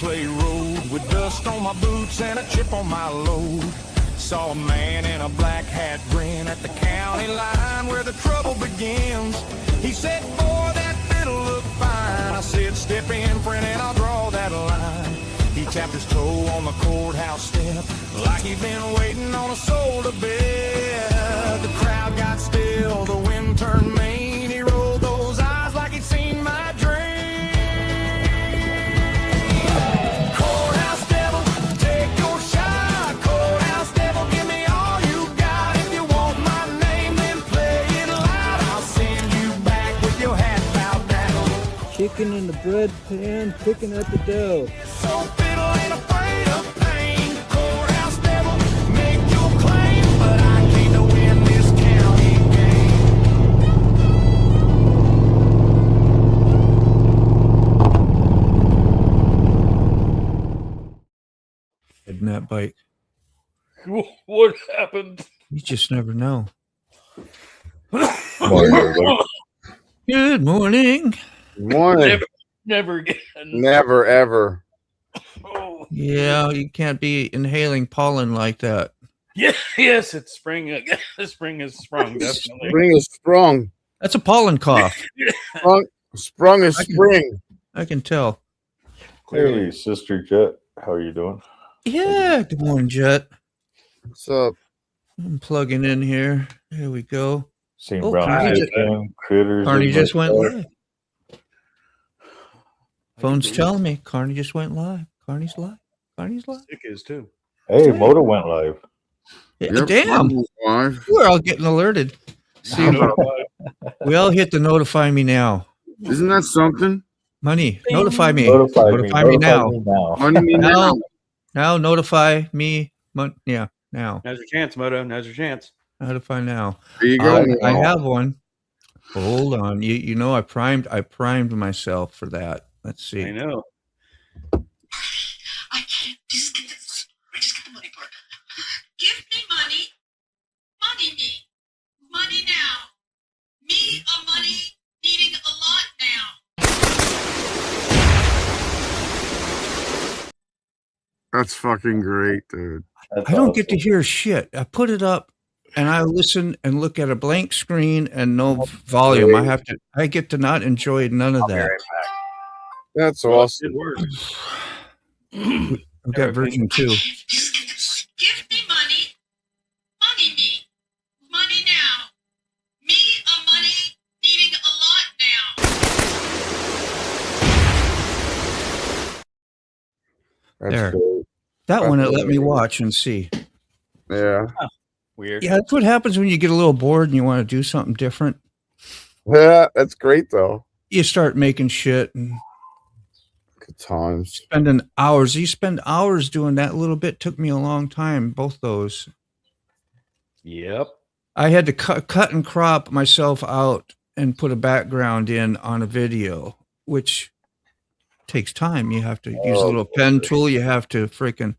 clay road with dust on my boots and a chip on my load. Saw a man in a black hat grin at the county line where the trouble begins. He said, boy, that fiddle look fine. I said, step in, friend, and I'll draw that line. He tapped his toe on the courthouse step like he'd been waiting on a soul to bed. The crowd got still, the wind turned main. He rolled those eyes like he'd seen my dream. Courthouse devil, take your shot. Courthouse devil, give me all you got. If you want my name, then play it loud. I'll send you back with your hat bowed down. Chicken in the bread pan, picking at the dough. So fiddle ain't afraid of pain. Courthouse devil, make your claim, but I came to win this county game. Heading that bike. What happened? You just never know. Good morning. morning. Never again. Never ever. Oh. Yeah, you can't be inhaling pollen like that. Yeah, yes, it's spring. The spring is sprung, definitely. Spring is sprung. That's a pollen cough. Sprung is spring. I can tell. Hey, Sister Jet, how are you doing? Yeah, good morning, Jet. What's up? I'm plugging in here. Here we go. Seen Oh, brown Carney fish and critters. Carney and just went like that. live. Phone's telling me Carney just went live. Carney's live. Carney's live. Sick is too. Hey, Moto went live. Yeah, Yep, damn. I'm live. We're all getting alerted. See, we all hit the notify me now. Isn't that something? Money, notify me. Notify me now. Money me now. Now notify me. Yeah, now. Now's your chance, Moto. Now's your chance. Notify now. There you go. I have one. Hold on. You know I primed myself for that. Let's see. I know. I can't just get this. I just got the money part. Give me money. Money me. Money now. Me a money needing a lot now. That's fucking great, dude. I don't get to hear shit. I put it up and I listen and look at a blank screen and no volume. I get to not enjoy none of that. That's Well, awesome. it works. I've got version 2. Just get this. Give me money. Money me. Money now. Me a money needing a lot now. That's There. great. That one it let me watch and see. Yeah. Weird. Yeah, that's what happens when you get a little bored and you want to do something different. Yeah, that's great though. You start making shit and Good times. spending hours. You spend hours doing that little bit. Took me a long time, both those. Yep. I had to cut and crop myself out and put a background in on a video, which takes time. You have to use a little pen tool. You have to freaking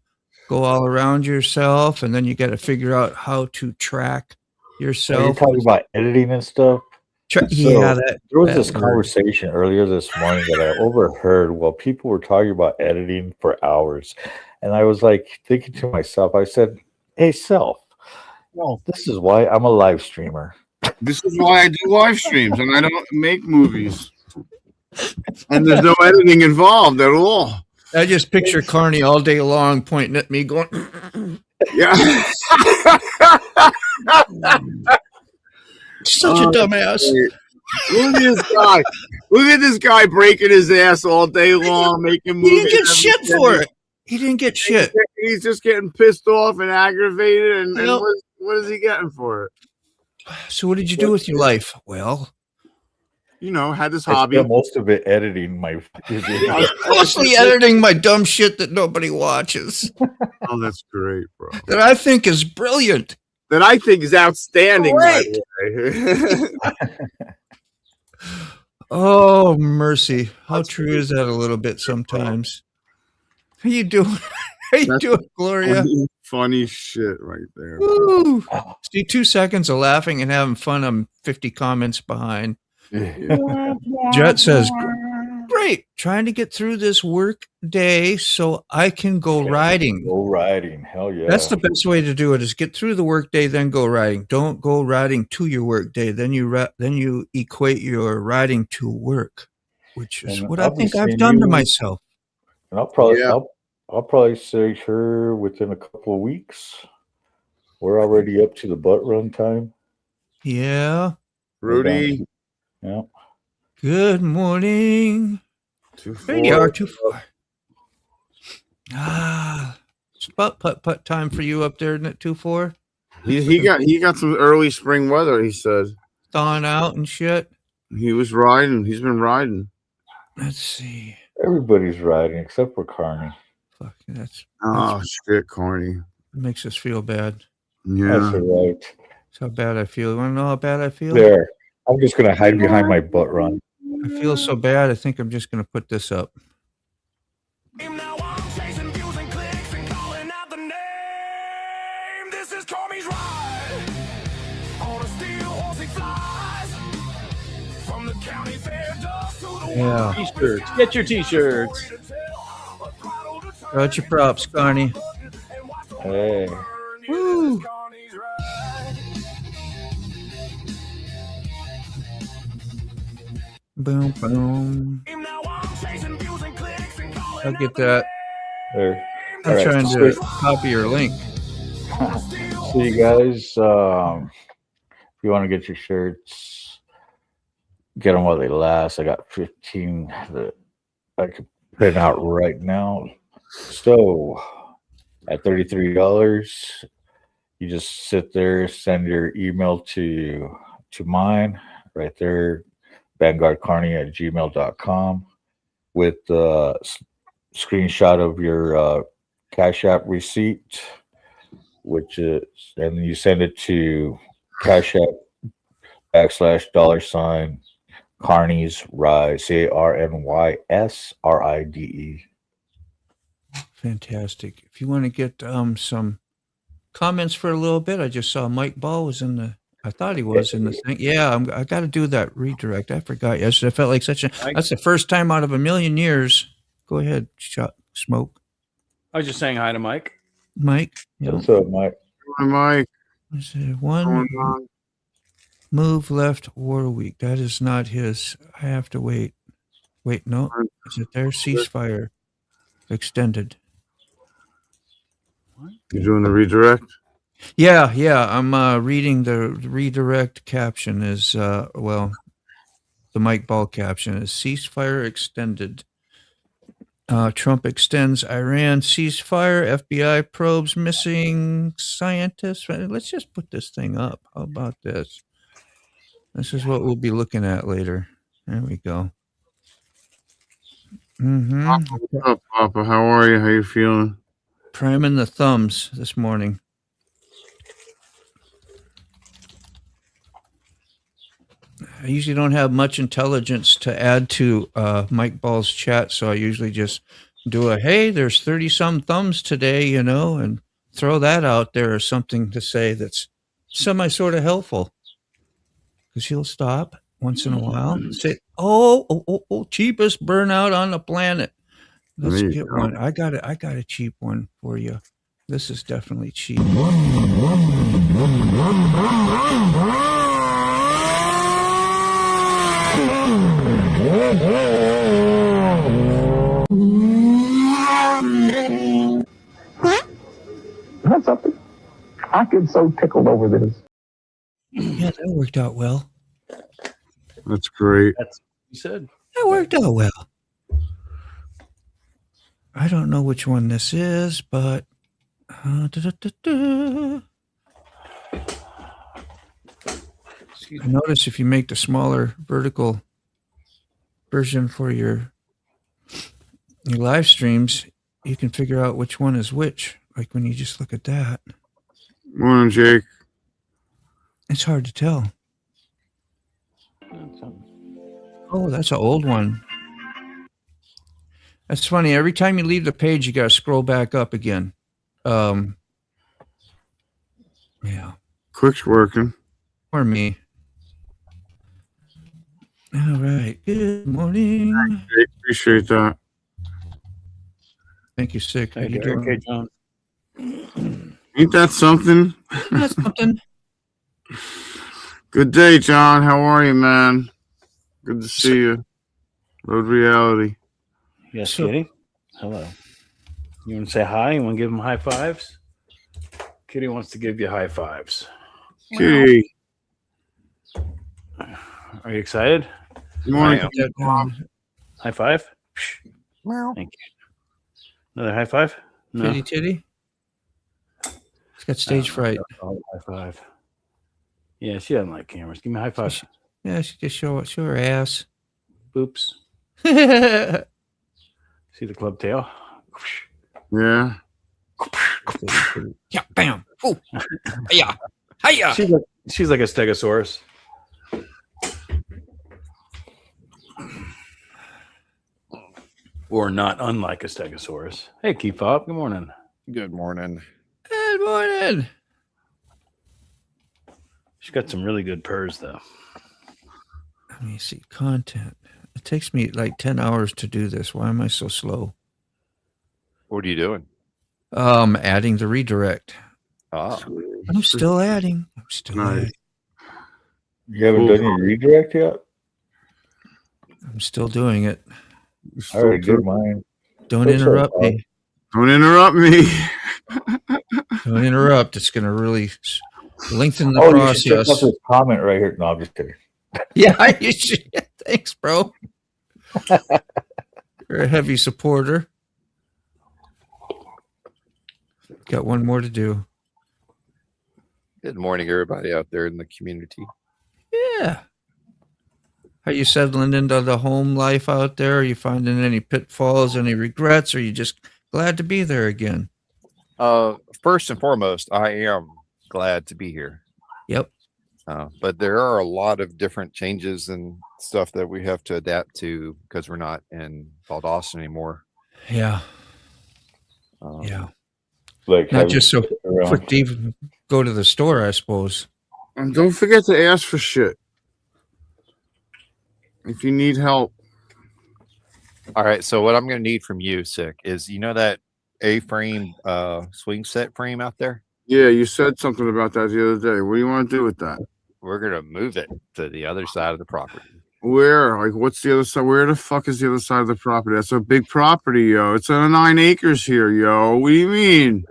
go all around yourself, and then you got to figure out how to track Are you yourself. talking about editing and stuff? Yeah, There was that this word. conversation earlier this morning that I overheard while people were talking about editing for hours. And I was like thinking to myself, I said, hey, self, well, this is why I'm a live streamer. This is why I do live streams and I don't make movies. And there's no editing involved at all. I just picture Carney all day long pointing at me going, Yeah. such a dumbass. Look at this guy. Look at this guy breaking his ass all day long, making He movies. didn't get shit for it. He didn't get shit. He's just getting pissed off and aggravated. And Yep. what is he getting for it? So what did you do with your life? Well, You know, had this I hobby. spent most of it editing my videos. mostly editing my dumb shit that nobody watches, Oh, that's great, bro. that I think is brilliant. That I think is outstanding. By Great. the way. Oh, mercy. How true is that a little bit sometimes? How you doing? How you That's doing, Gloria? Funny shit right there. Bro. Woo. See, 2 seconds of laughing and having fun. I'm 50 comments behind. Yeah. Jet says, Great. Trying to get through this work day so I can go riding. Go riding. Hell yeah. That's the best way to do it, is get through the work day, then go riding. Don't go riding to your work day. Then you equate your riding to work, which is And what I'll I be think I've seeing done to you- myself. And I'll probably Yeah. I'll probably see her within a couple of weeks. We're already up to the butt run time. Yeah. We're down Rudy, to- yeah. Good morning. 2-4. There you are, 2-4. It's about putt time for you up there, isn't it? 2-4. He got some early spring weather. He said Thawing out and shit. he was riding. He's been riding. Let's see. Everybody's riding except for Carney. Fuck, that's Oh shit, corny. makes us feel bad. That's Yeah. all right. That's how bad I feel. You want to know how bad I feel? There. I'm just gonna hide behind my butt run. I feel so bad. I think I'm just going to put this up. Now I'm chasing views and clicks and calling out the name. This is Comey's ride. On a steel horse he flies. From the county fair dust to the Yeah. T-shirts. Get your T-shirts. Got your props, Carney. Hey. Woo. Boom, boom. I'll get that. There. I'm All right, trying so- to copy your link. So you guys, if you want to get your shirts, get them while they last. I got 15 that I could print out right now. So at $33, you just sit there, send your email to mine right there, vanguardcarney@gmail.com, with the screenshot of your Cash App receipt, which is, and you send it to Cash App /$ Carney's Ride, CARNYSRIDE. Fantastic. If you want to get some comments for a little bit, I just saw Mike Ball was in the. I thought he was in the thing. Yeah, I got to do that redirect. I forgot yesterday. I felt like such a. That's the first time out of a million years. Go ahead, smoke, I was just saying hi to Mike. Mike. Yeah. What's up, Mike? Mike, Is it one going on? move left war week? That is not his. I have to wait. Wait, no. Is it there? Ceasefire extended. You doing the redirect? Yeah. I'm reading the redirect caption is the Mike Ball caption is ceasefire extended. Trump extends Iran ceasefire. FBI probes missing scientists. Let's just put this thing up. How about this? This is what we'll be looking at later. There we go. What's up, Papa? How are you? How you feeling? Priming the thumbs this morning. I usually don't have much intelligence to add to Mike Ball's chat, so I usually just do hey, there's 30-some thumbs today, and throw that out there or something to say that's sort of helpful. Because he'll stop once in a while and say, oh, cheapest burnout on the planet. Let's There you get go. one. I got a cheap one for you. This is definitely cheap. That's something. I get so tickled over this. Yeah, that worked out well. That's great. That's what you said. That worked out well. I don't know which one this is, but Excuse I me. notice if you make the smaller vertical version for your live streams, you can figure out which one is which. Like when you just look at that, Morning, Jake. it's hard to tell. Oh, that's an old one. That's funny. Every time you leave the page, you got to scroll back up again. Yeah, Quick's working. or me. All right. Good morning. I appreciate that. Thank you, Sick. How Hey, you Derek. Hey, doing? John. Ain't that something? That's something. Good day, John. How are you, man? Good to see you. Road Reality. Yes, So- Kitty. Hello. You want to say hi? You want to give him high fives? Kitty wants to give you high fives. Kitty. Are you excited? You want Put to that down. High five. Thank you. Another high five. No. Kitty titty. It's got stage fright. Oh, high five. Yeah, she doesn't like cameras. Give me a high five. Yeah, she just show her ass. Boops. Yeah. See the club tail? Yeah. Yeah, bam. Oh, hiya. Hiya. She's like a stegosaurus. Or not unlike a stegosaurus. Hey, Keep Up. Good morning. Good morning. Good morning. She's got some really good purrs, though. Let me see. Content. It takes me like 10 hours to do this. Why am I so slow? What are you doing? Adding the redirect. Ah, I'm still adding. Nice. You haven't done your redirect yet? I'm still doing it. I already did mine. Don't What's up, interrupt Bob? me. Don't interrupt me. Don't interrupt. It's going to really lengthen the Oh, you should check out process. this comment right here. No, I'm just kidding. Yeah, you should. Thanks, bro. You're a heavy supporter. Got one more to do. good morning, everybody out there in the community. Yeah. Are you settling into the home life out there? Are you finding any pitfalls, any regrets? Or are you just glad to be there again? First and foremost, I am glad to be here. Yep. But there are a lot of different changes and stuff that we have to adapt to because we're not in Valdosta anymore. Yeah. Um, Yeah. Like Not having just so to sit around. quick to even go to the store, I suppose. And don't forget to ask for shit. If you need help. All right. So what I'm going to need from you, Sick, is that A-frame swing set frame out there? Yeah, you said something about that the other day. What do you want to do with that? We're going to move it to the other side of the property. Where? Like, what's the other side? Where the fuck is the other side of the property? That's a big property, yo. It's on 9 acres here, yo. What do you mean?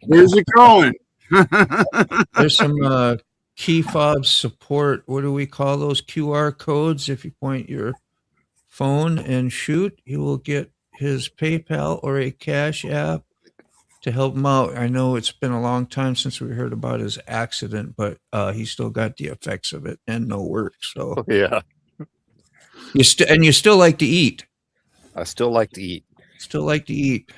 Where's it going? There's some key fob support. What do we call those QR codes? If you point your phone and shoot, you will get his PayPal or a Cash App to help him out. I know it's been a long time since we heard about his accident, but he still got the effects of it and no work. So Yeah. you still like to eat. I still like to eat. Still like to eat.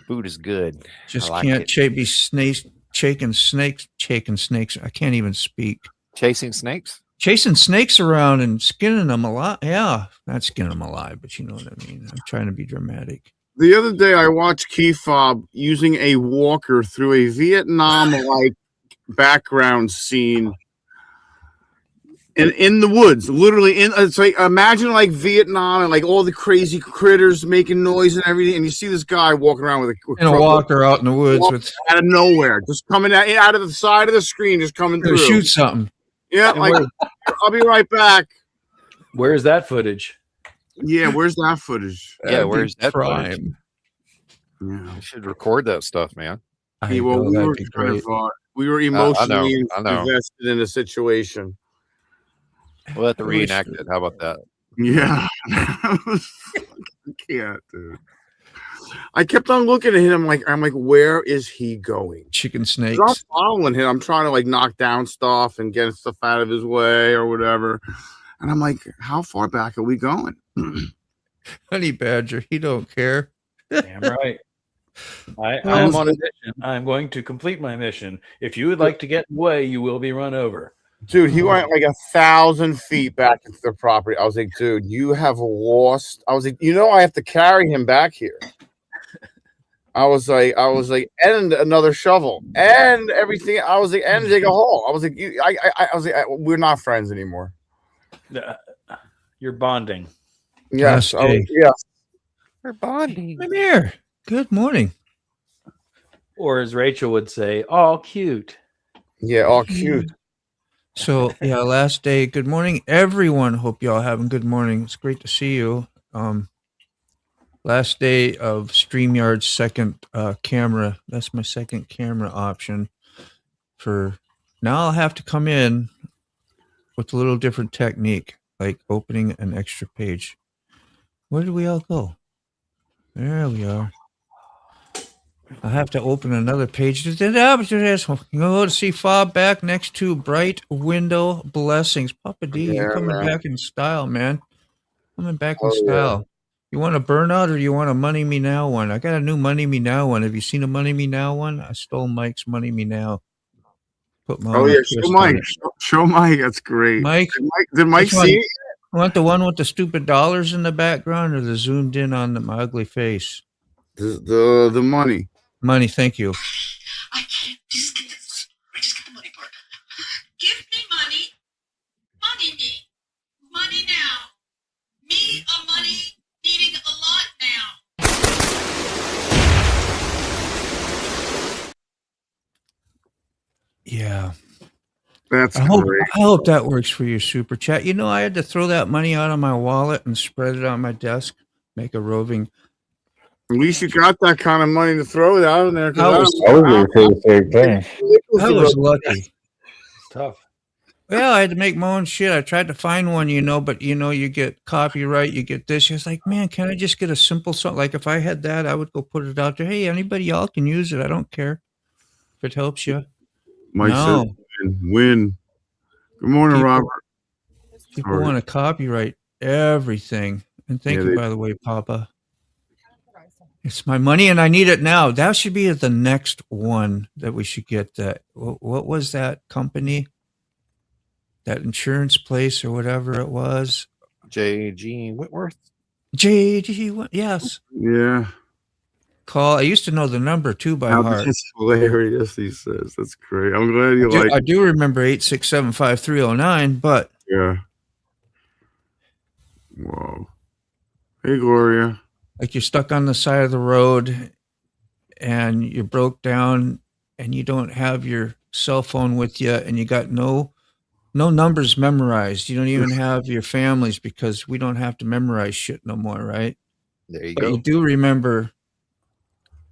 Food is good. Just I like can't it. be shaking snakes. I can't even speak. Chasing snakes? Chasing snakes around and skinning them alive. Yeah, not skinning them alive, but you know what I mean. I'm trying to be dramatic. The other day, I watched Key Fob using a walker through a Vietnam-like background scene in the woods. Literally, it's like imagine like Vietnam and like all the crazy critters making noise and everything, and you see this guy walking around with a And a walker out in the woods with out of nowhere, just coming out of the side of the screen, just coming to through. shoot something. Yeah, And like I'll be right back. Where's that footage? Yeah, where's that footage? Yeah, That'd be where's that footage? prime? Yeah. You should record that stuff, man. I Well, know, we that'd were be kind great. of we were emotionally I know. invested in the situation. We'll have to I wish- reenact it. How about that? Yeah, I can't, dude. I kept on looking at him I'm like, where is he going? Chicken 'Cause snakes. I'm following him. I'm trying to like knock down stuff and get stuff out of his way or whatever. And I'm like, how far back are we going? Honey badger, he don't care. Damn right. I am on a mission. I'm going to complete my mission. If you would like to get in the way, you will be run over. Dude, he went like 1,000 feet back into the property. I was like, dude, you have lost. I was like, I have to carry him back here. I was like, and another shovel and everything. I was like, and dig a hole. I was like, I was like, we're not friends anymore. You're You're bonding. Yes. Last day. Yes. We're bonding. I'm here. Good morning. Or as Rachel would say, all cute. Yeah. All cute. So yeah, last day. Good morning, everyone. Hope y'all having good morning. It's great to see you. Last day of StreamYard's second camera. That's my second camera option. For now, I'll have to come in with a little different technique, like opening an extra page. Where did we all go? There we are. I have to open another page. You go to see Fob back next to Bright Window Blessings. Papa D, you're Yeah, coming man. back in style, man. Coming back in Oh, yeah. style. You want a burnout or you want a Money Me Now one? I got a new Money Me Now one. Have you seen a Money Me Now one? I stole Mike's Money Me Now. Put my Oh own yeah. twist Show on Mike. it. Show Mike. That's great. Mike, Did Mike which one? see it? you want the one with the stupid dollars in the background or the zoomed in on my ugly face? The money. Money, thank you. I can't just get this. I just get the money part. Give me money. Money me. Money now. Me a money needing a lot now. Yeah. That's I hope great. that works for your super chat. You know, I had to throw that money out of my wallet and spread it on my desk, make a roving. At least you got that kind of money to throw it out in there. I was going to say the same thing. I was lucky. It's tough. Well, I had to make my own shit. I tried to find one, but you get copyright, you get this. It's like, man, can I just get a simple song? Like if I had that, I would go put it out there. Hey, anybody y'all can use it. I don't care if it helps you. Mike No. said win. Good morning, People- Robert. People Sorry. want to copyright everything. And thank Yeah, you, they- by the way, Papa. It's my money and I need it now. That should be the next one that we should get. That what was that company? That insurance place or whatever it was. J.G. Whitworth. JG, yes. Yeah. Call. I used to know the number too by heart. That's hilarious. He says that's great. I'm glad you like. I do remember 8675309, but Yeah. Whoa. Hey, Gloria. like you're stuck on the side of the road and you broke down and you don't have your cell phone with you and you got no numbers memorized. You don't even have your families because we don't have to memorize shit no more, right? There you But go. you do remember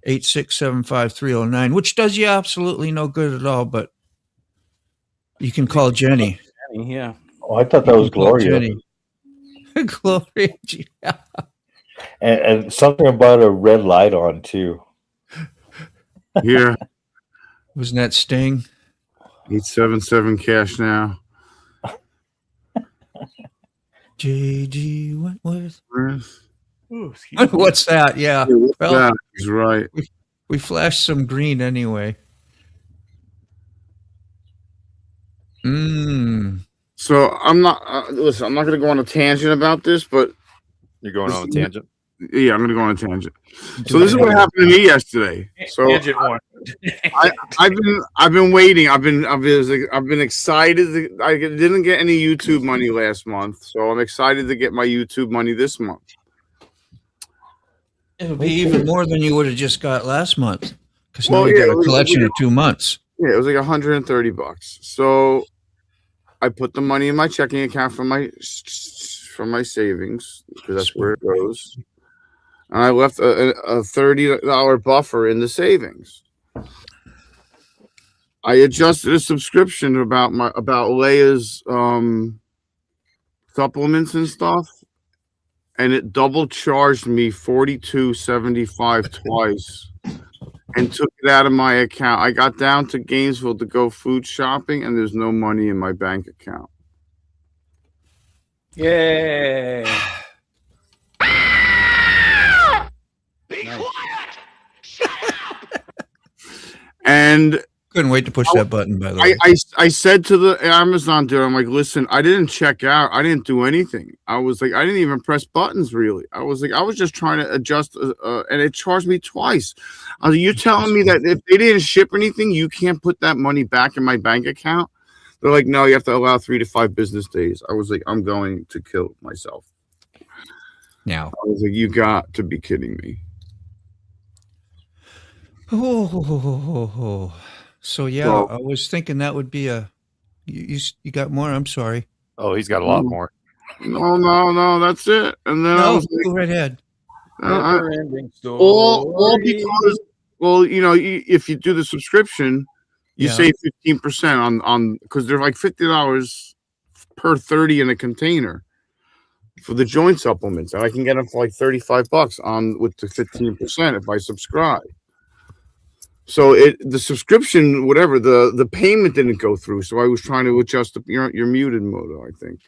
8675309, which does you absolutely no good at all, but you can call Jenny. Yeah. Oh, I thought that was Call Gloria. Jenny. Gloria. Yeah. And something about a red light on, too. Here. Wasn't that Sting? 877 cash now. JG Wentworth. Ooh, excuse me. What's that? Yeah. Well, That is right. we flashed some green anyway. So I'm not. Listen, I'm not going to go on a tangent about this, but You're going on a tangent. yeah, I'm going to go on a tangent. So this is what happened to me yesterday. So Tangent one. I've been waiting. I've been excited. I didn't get any YouTube money last month, so I'm excited to get my YouTube money this month. It'll be even more than you would have just got last month because now Well, you yeah, got a collection of 2 months. Yeah, it was like $130. So I put the money in my checking account from my savings because that's where it goes. And I left a $30 buffer in the savings. I adjusted a subscription about Leia's supplements and stuff, and it double charged me $42.75 twice. And took it out of my account. I got down to Gainesville to go food shopping, and there's no money in my bank account. Yay. And Couldn't wait to push that button, by the way. I said to the Amazon dude, I'm like, listen, I didn't check out. I didn't do anything. I was like, I didn't even press buttons, really. I was just trying to adjust, and it charged me twice. You're telling me that if they didn't ship anything, you can't put that money back in my bank account? They're like, no, you have to allow 3 to 5 business days. I was like, I'm going to kill myself. Now. I was like, you got to be kidding me. Oh. So yeah, So- I was thinking that would be a. You got more? I'm sorry. Oh, he's got a lot more. No, that's it. And then I No, was like, go right ahead. Never-ending story. all because, well, you know, if you do the subscription, you Yeah. save 15% on because they're like $50 per 30 in a container for the joint supplements, and I can get them for like $35 on with the 15% if I subscribe. So the subscription, whatever, the payment didn't go through, so I was trying to adjust you're muted, Moto, I think.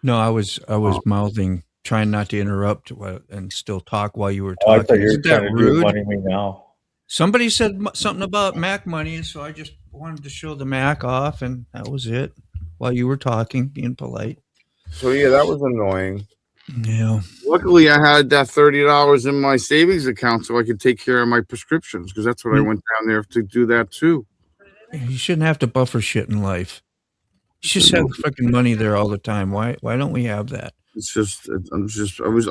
No, I was mouthing, trying not to interrupt and still talk while you were Oh, I talking. thought you were Isn't trying that to do rude? money me now. Somebody said something about Mac money, and so I just wanted to show the Mac off, and that was it. While you were talking, being polite. So yeah, that was annoying. Yeah. Luckily, I had that $30 in my savings account so I could take care of my prescriptions because that's what I went down there to do that too. You shouldn't have to buffer shit in life. You should just have fucking money there all the time. Why don't we have that? It's just, it was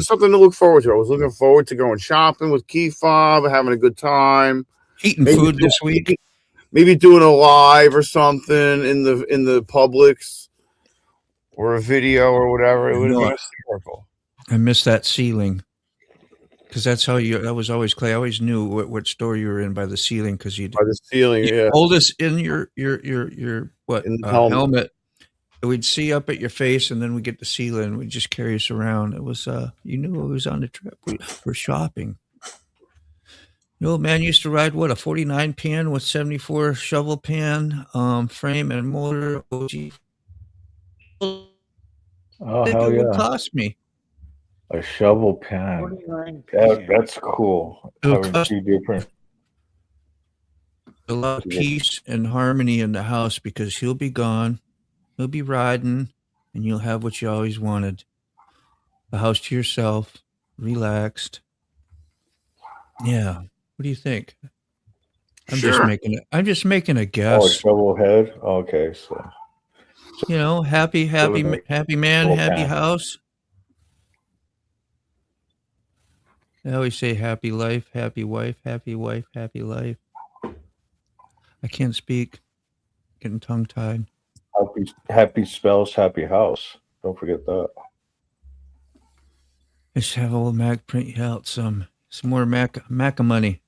something to look forward to. I was looking forward to going shopping with Key Fob, having a good time, Eating food this week. maybe doing a live or something in the Publix or a video or whatever. It would have been hysterical. I miss that ceiling because that's how that was always Clay. I always knew what store you were in by the ceiling because By the ceiling, yeah. hold us in your what In the helmet. We'd see up at your face, and then we get the ceiling. And we'd just carry us around. It was you knew it was on the trip for shopping. The old man used to ride a 49 pan with 74 shovel pan frame and motor. Oh, Think hell it would yeah. cost me. A shovel pan. 49 That's cool. It'll Having cost 2 different. a lot of peace and harmony in the house because he'll be gone. He'll be riding, and you'll have what you always wanted. The house to yourself, relaxed. Yeah. What do you think? I'm just making a Oh, a guess. shovel head. Okay, so Happy man, Shovel happy pan. house. I always say happy life, happy wife, happy life. I can't speak. Getting tongue-tied. happy spells happy house. Don't forget that. Let's have old Mac print you out some more Mac money.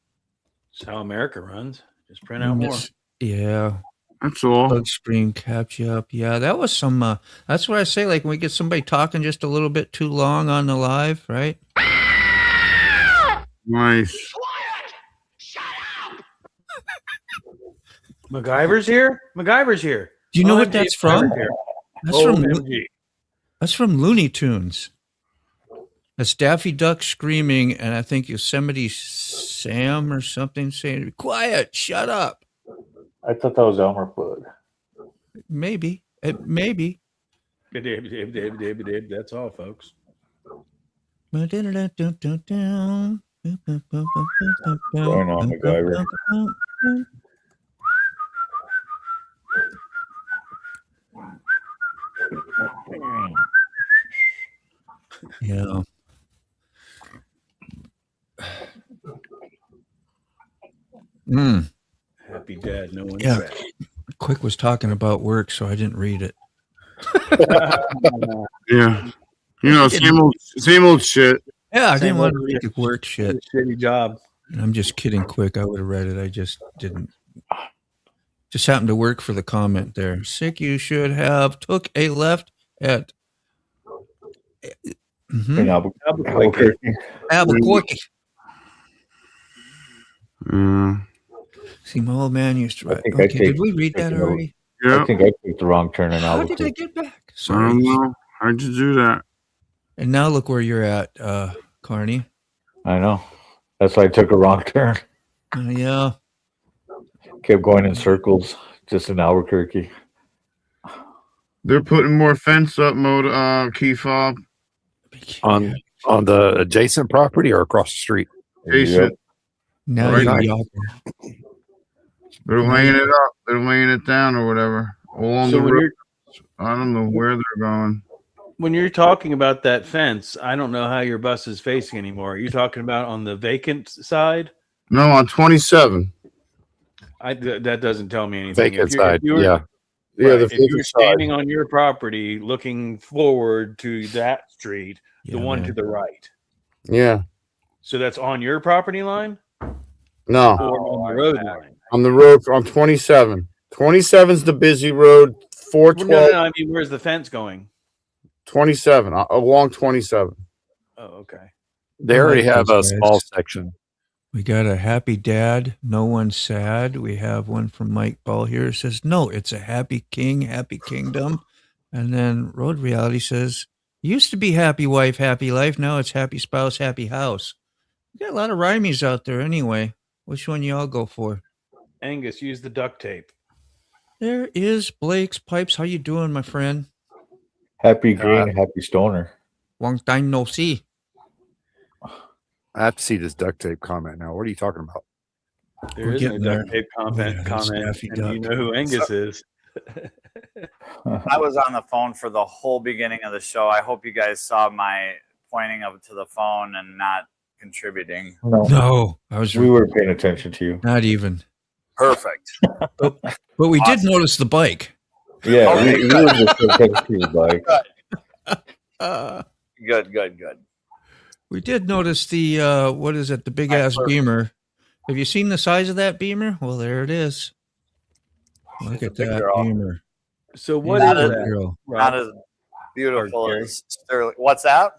That's how America runs. Just print out more. Yeah. That's all. Bug screen catch you up. Yeah, that was some. That's what I say. Like when we get somebody talking just a little bit too long on the live, right? Nice. MacGyver's here. MacGyver's here. Do you know what OMG, that's from? MacGyver's here. That's OMG. from Looney Tunes. That's Daffy Duck screaming, and I think Yosemite Sam or something saying, "Quiet, shut up." I thought that was Elmer Fudd. Maybe. That's all, folks. Going on, MacGyver. Yeah. Happy dad. No one's Yeah. back. Quick was talking about work, so I didn't read it. Yeah. Same old shit. Yeah, I Same didn't want to old read the work shit. Shitty job. I'm just kidding, Quick. I would have read it. I just didn't. Just happened to work for the comment there. Sick, you should have took a left at In Albuquerque. Albuquerque. Yeah. See, my old man used to I write. think I Okay, did take- we read that take a note. already? Yeah. I think I took the wrong turn in How did I Albuquerque. get back? I Sorry. don't know. How'd you do that? And now look where you're at, Carney. I know. That's why I took a wrong turn. Yeah. Kept going in circles just in Albuquerque. They're putting more fence up, Key Fob. On the adjacent property or across the street? Jason. Now Right. you They're laying it up. They're laying it down or whatever along the road. I don't know where they're going. When you're talking about that fence, I don't know how your bus is facing anymore. Are you talking about on the vacant side? No, on 27. That doesn't tell me anything. Vacant side. Yeah. Yeah, the If you're vacant side. standing on your property looking forward to that street, the Yeah, one man. to the right. Yeah. So that's on your property line No, or on the road line? on the road on 27. 27's the busy road. Well, 412, no, I mean, where's the fence going? 27, along 27. Oh, okay. They I already like have those a guys. small section. We got a happy dad. No one's sad. We have one from Mike Ball here. It says, no, it's a happy king, happy kingdom. And then Road Reality says, used to be happy wife, happy life. Now it's happy spouse, happy house. We got a lot of rhymies out there anyway. Which one y'all go for? Angus, use the duct tape. There is Blake's Pipes. How you doing, my friend? Happy green, happy stoner. Long time no see. I have to see this duct tape comment now. What are you talking about? There We're isn't a getting duct there. tape comment. Yeah, that's Daffy And do you Duck. know who Angus is? I was on the phone for the whole beginning of the show. I hope you guys saw my pointing up to the phone and not contributing. No, I was We were paying attention to you. not even. Perfect. But we did Awesome. notice the bike. Yeah, Okay, we were just paying attention to your bike. Good. We did notice the what is it? The big ass Beamer. Have you seen the size of that Beamer? Well, there it is. Look She's a at big that girl. Beamer. So what Yeah, is big that? girl. Not Rob? as beautiful Gary. as Sterling. What's that?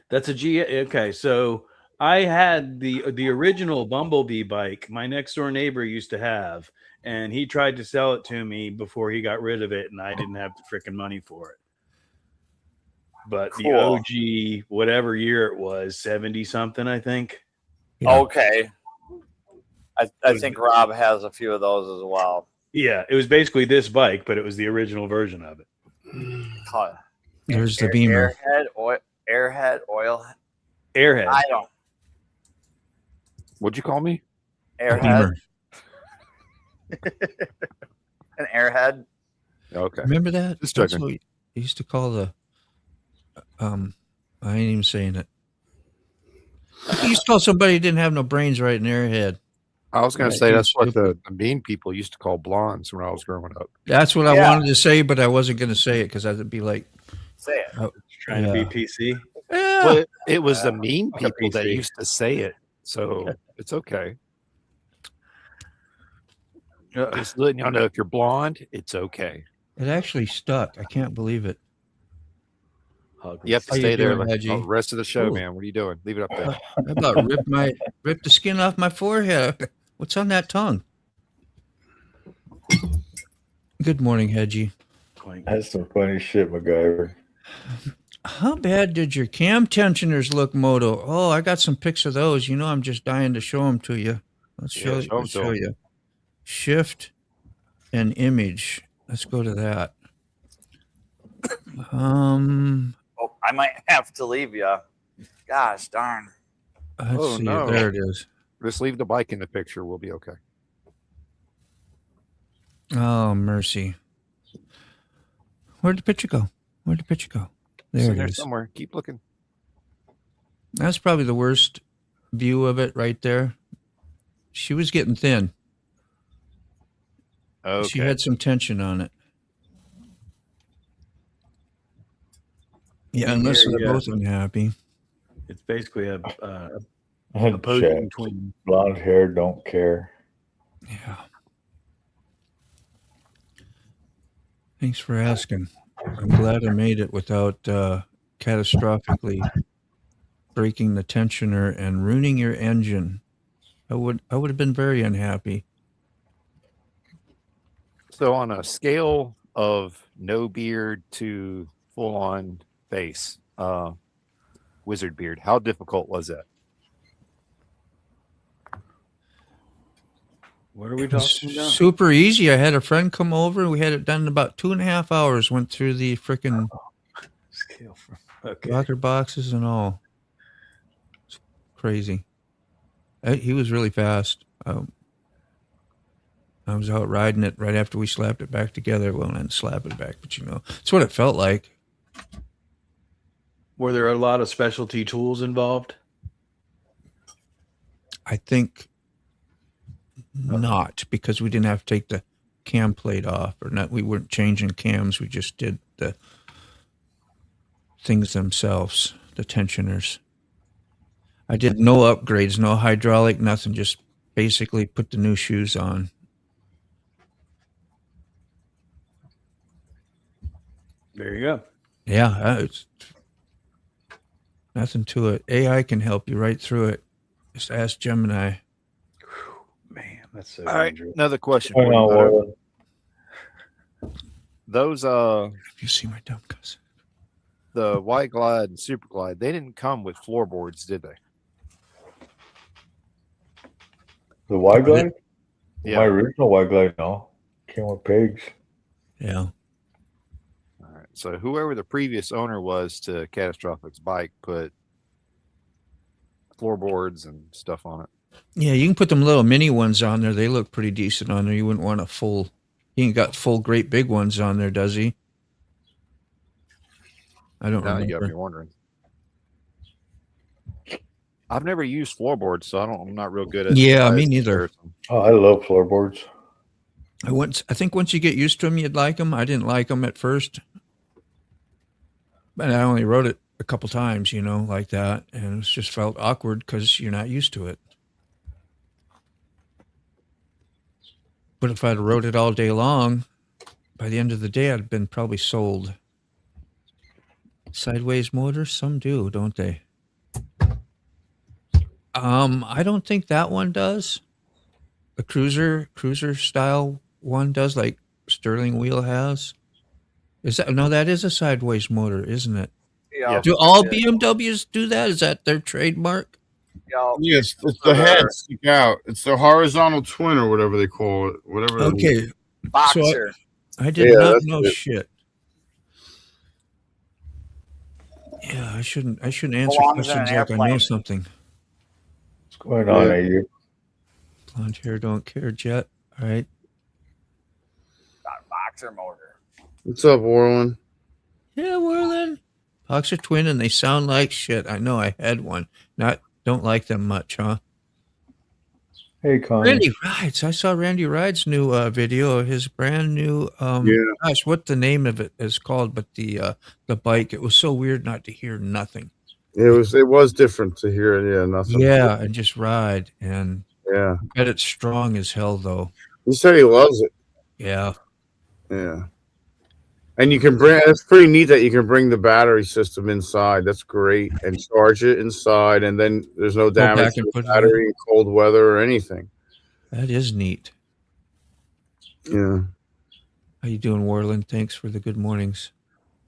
That's a G. Okay, so I had the original Bumblebee bike. My next door neighbor used to have, and he tried to sell it to me before he got rid of it, and I didn't have the freaking money for it. But the Cool. OG, whatever year it was, 70 something, I think. Yeah. Okay. I think Rob has a few of those as well. Yeah, it was basically this bike, but it was the original version of it. Call it There's the Beamer. Airhead, oil. Airhead. I don't. What'd you call me? Airhead. Beamer. An airhead. Okay. Remember that? Just That's checking. what we used to call the. I ain't even saying it. You used to call somebody who didn't have no brains right in their head. I was going to Yeah, say you that's what stupid. the mean people used to call blondes when I was growing up. That's what I Yeah. wanted to say, but I wasn't going to say it because I'd be like, Say it. Trying to be PC. yeah. Well, it was the mean Like a people that PC. used to say it, so it's okay. Just letting y'all know if you're blonde, it's okay. It actually stuck. I can't believe it. You have to How you stay there doing, the Hedgie? rest of the show, Ooh. man. What are you doing? Leave it up there. I about ripped the skin off my forehead. What's on that tongue? Good morning, Hedgie. That's some funny shit, MacGyver. How bad did your cam tensioners look, Moto? Oh, I got some pics of those. You know, I'm just dying to show them to you. Let's Yeah, show, show 'em let's to show 'em. you. Shift and image. Let's go to that. Oh, I might have to leave you. Gosh darn. Let's Oh, see. no. There it is. Just leave the bike in the picture. We'll be okay. Oh, mercy. Where'd the picture go? Where'd the picture go? It's There in it is. somewhere. Keep looking. That's probably the worst view of it right there. She was getting thin. Okay. She had some tension on it. Yeah, unless Here, they're yeah. both unhappy. It's basically a opposing Checks. twin. Blonde hair, don't care. Yeah. Thanks for asking. I'm glad I made it without catastrophically breaking the tensioner and ruining your engine. I would have been very unhappy. So on a scale of no beard to full on face, wizard beard, how difficult was that? What are we It was talking about? super easy. I had a friend come over. We had it done in about 2.5 hours. Went through the freaking Scale from okay. rocker boxes and all. It's crazy. He was really fast. I was out riding it right after we slapped it back together. Well, not slap it back, but it's what it felt like. Were there a lot of specialty tools involved? I think not, because we didn't have to take the cam plate off, or not. We weren't changing cams. We just did the things themselves, the tensioners. I did no upgrades, no hydraulic, nothing. Just basically put the new shoes on. There you go. Yeah, it's nothing to it. AI can help you right through it. Just ask Gemini. Man, that's so All right, dangerous. another question Hang for you, on, Butter. Warren. Those You see my dumb cousin? the White Glide and Super Glide, they didn't come with floorboards, did they? The white glide? Yeah. My original white glide, no. Came with pegs. Yeah. All right. So whoever the previous owner was to Catastrophic's bike put floorboards and stuff on it. Yeah, you can put them little mini ones on there. They look pretty decent on there. You wouldn't want a full. He ain't got full great big ones on there, does he? I don't Now you got remember. me wondering. I've never used floorboards, so I'm not real good at. Yeah, me size neither. comparison. Oh, I love floorboards. I think once you get used to them, you'd like them. I didn't like them at first, but I only rode it a couple times, like that, and it just felt awkward because you're not used to it. But if I'd rode it all day long, by the end of the day, I'd have been probably sold. Sideways motors, some do, don't they? I don't think that one does. The cruiser style one does, like Sterling Wheel has. That is a sideways motor, isn't it? Yeah. Do all BMWs do that? Is that their trademark? Yes, it's the head stick out. It's the horizontal twin or whatever they call it. Whatever. Okay. Boxer. I did Yeah, not that's know it. shit. Yeah, I shouldn't answer Belongs in an questions like I know airplane. something. What's going on, Yeah. AU? Blonde hair don't care, Jet. All right. Got a boxer motor. What's up, Warren? Yeah, Warlin. Boxer twin, and they sound like shit. I know I had one. Don't like them much, huh? Hey, Connie. Randy Rides. I saw Randy Rides' new video of his brand new. Gosh, what the name of it is called? But the bike. It was so weird not to hear nothing. It was different to hear it. Yeah, nothing. Yeah, and just ride. And Yeah. I bet it's strong as hell, though. He said he loves it. Yeah. Yeah. And you can it's pretty neat that you can bring the battery system inside. That's great. And charge it inside. And then there's no damage back to and the put it battery in cold weather or anything. That is neat. Yeah. How you doing, Warland? Thanks for the good mornings.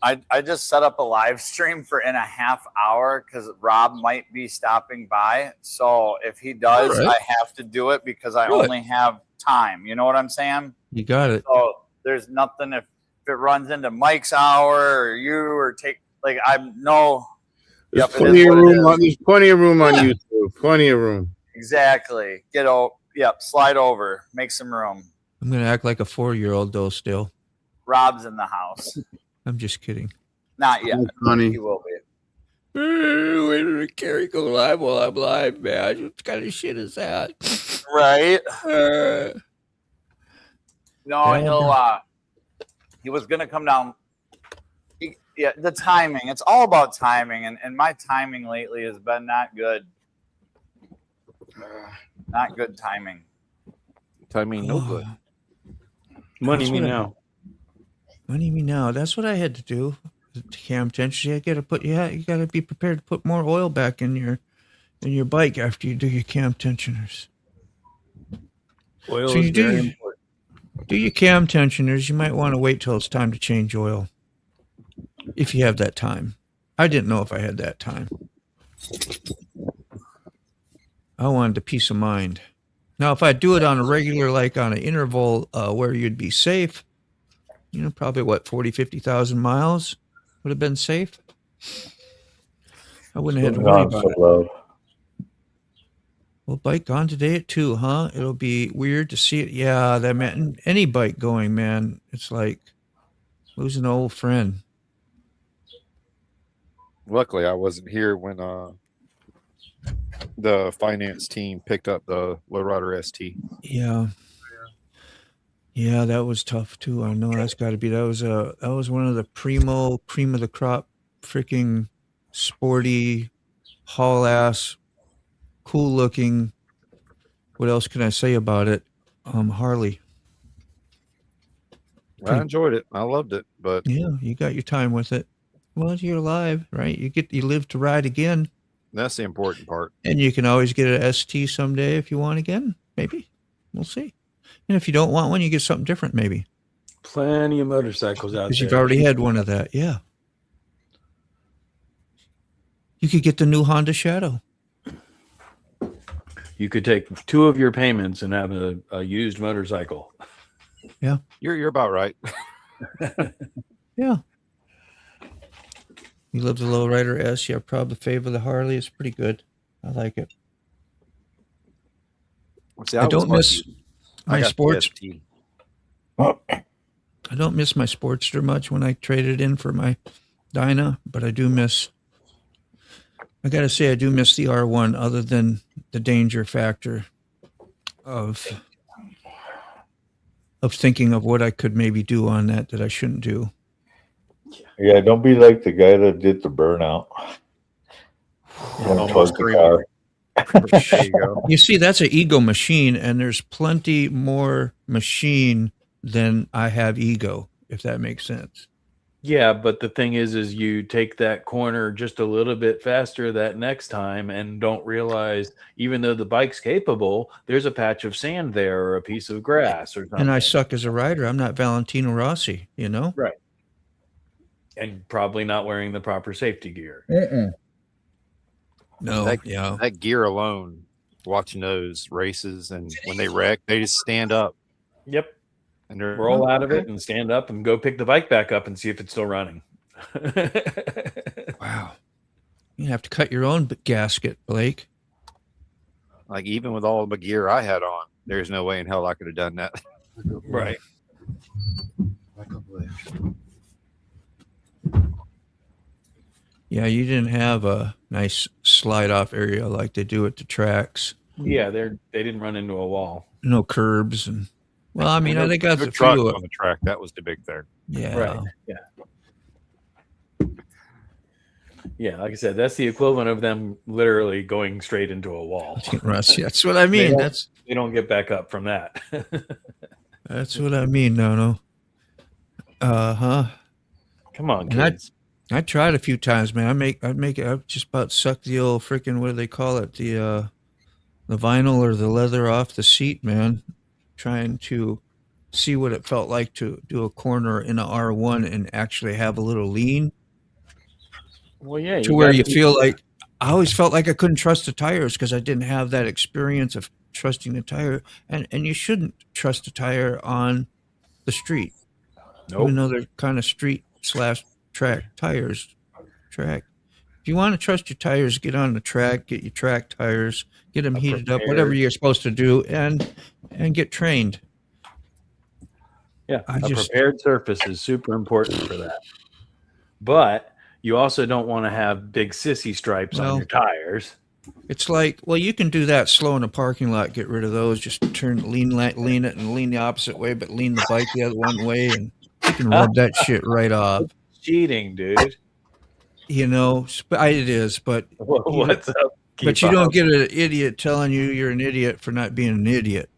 I just set up a live stream for in a half hour because Rob might be stopping by. So if he does, All right. I have to do it because I Do it. only have time. You know what I'm saying? You got it. So there's nothing if it runs into Mike's hour or you or I'm no. There's Yep, it plenty is of what it room. is. There's plenty of room on Yeah. YouTube. Plenty of room. Exactly. Get over. Yep. Slide over. Make some room. I'm going to act like a 4-year-old, though, still. Rob's in the house. I'm just kidding. Not yet. Honey. He will be. Where did Carrie go live while I'm live, man? What kind of shit is that? Right. No, Yeah. he was gonna come down. The timing. It's all about timing, and my timing lately has been not good. Not good timing. Timing no good. Money That's me what I- now. Money me now. That's what I had to do. The cam tension. You got to be prepared to put more oil back in your bike after you do your cam tensioners. Oil So is you very do important. do your cam tensioners. You might want to wait till it's time to change oil, if you have that time. I didn't know if I had that time. I wanted the peace of mind. Now, if I do it on a regular, like on an interval where you'd be safe, probably 40, 50,000 miles would have been safe. I wouldn't have had to worry about it. Love. Well, bike gone today at 2, huh? It'll be weird to see it. Yeah, that man, any bike going, man. It's like losing an old friend. Luckily, I wasn't here when the finance team picked up the Lowrider ST. Yeah. Yeah, that was tough too. I know that's got to be that was one of the cream of the crop, freaking sporty, haul ass, cool looking. What else can I say about it? Harley. I enjoyed it. I loved it, but Yeah, you got your time with it. Well, you're alive, right? You live to ride again, that's the important part. and you can always get an ST someday if you want again. Maybe we'll see. And if you don't want one, you get something different, maybe. Plenty of motorcycles out Because there. you've already had one of that, yeah. You could get the new Honda Shadow. You could take 2 of your payments and have a used motorcycle. Yeah. You're about right. Yeah. You love the Lowrider S. Yeah, probably favor the Harley. It's pretty good. I like it. See, I don't was miss lucky. my I got the sports. ST. I don't miss my Sportster much when I traded in for my Dyna, but I do miss. I got to say, I do miss the R1, other than the danger factor of thinking of what I could maybe do on that I shouldn't do. Yeah, don't be like the guy that did the burnout. Don't Almost plug the car. There you go. You see, that's an ego machine, and there's plenty more machine than I have ego, if that makes sense. Yeah, but the thing is you take that corner just a little bit faster that next time and don't realize, even though the bike's capable, there's a patch of sand there or a piece of grass or something. And I suck as a rider. I'm not Valentino Rossi, you know? Right. And probably not wearing the proper safety gear. No, That gear alone, watching those races, and when they wreck, they just stand up. Yep. And they're Roll out of it and stand up and go pick the bike back up and see if it's still running. Wow. You have to cut your own gasket, Blake. like, even with all the gear I had on, there's no way in hell I could have done that. Right. Yeah, you didn't have a nice slide off area like they do at the tracks. Yeah, they didn't run into a wall. No curbs and well, I mean, they got the the truck few. on the track. That was the big thing. Yeah. Right. Yeah. Yeah, like I said, that's the equivalent of them literally going straight into a wall. Russ, that's what I mean. They don't get back up from that. That's what I mean. No. Huh. Come on, And kids. I tried a few times, man. I just about suck the old freaking, what do they call it? The vinyl or the leather off the seat, man. Trying to see what it felt like to do a corner in a R1 and actually have a little lean. Well, yeah. To where you feel like, I always felt like I couldn't trust the tires because I didn't have that experience of trusting the tire. And you shouldn't trust a tire on the street. Nope. Even though they're kind of street/track tires. Track. If you want to trust your tires, get on the track, get your track tires, get them heated up, whatever you're supposed to do, and get trained. Yeah, I just- prepared surface is super important for that. But you also don't want to have big sissy stripes on Well, your tires. It's like, well, you can do that slow in a parking lot, get rid of those, just lean it and lean the opposite way, but lean the bike the other one way, and you can rub that shit right off. Cheating, dude. You know, it is, but What's up? but you don't get an idiot telling you you're an idiot for not being an idiot.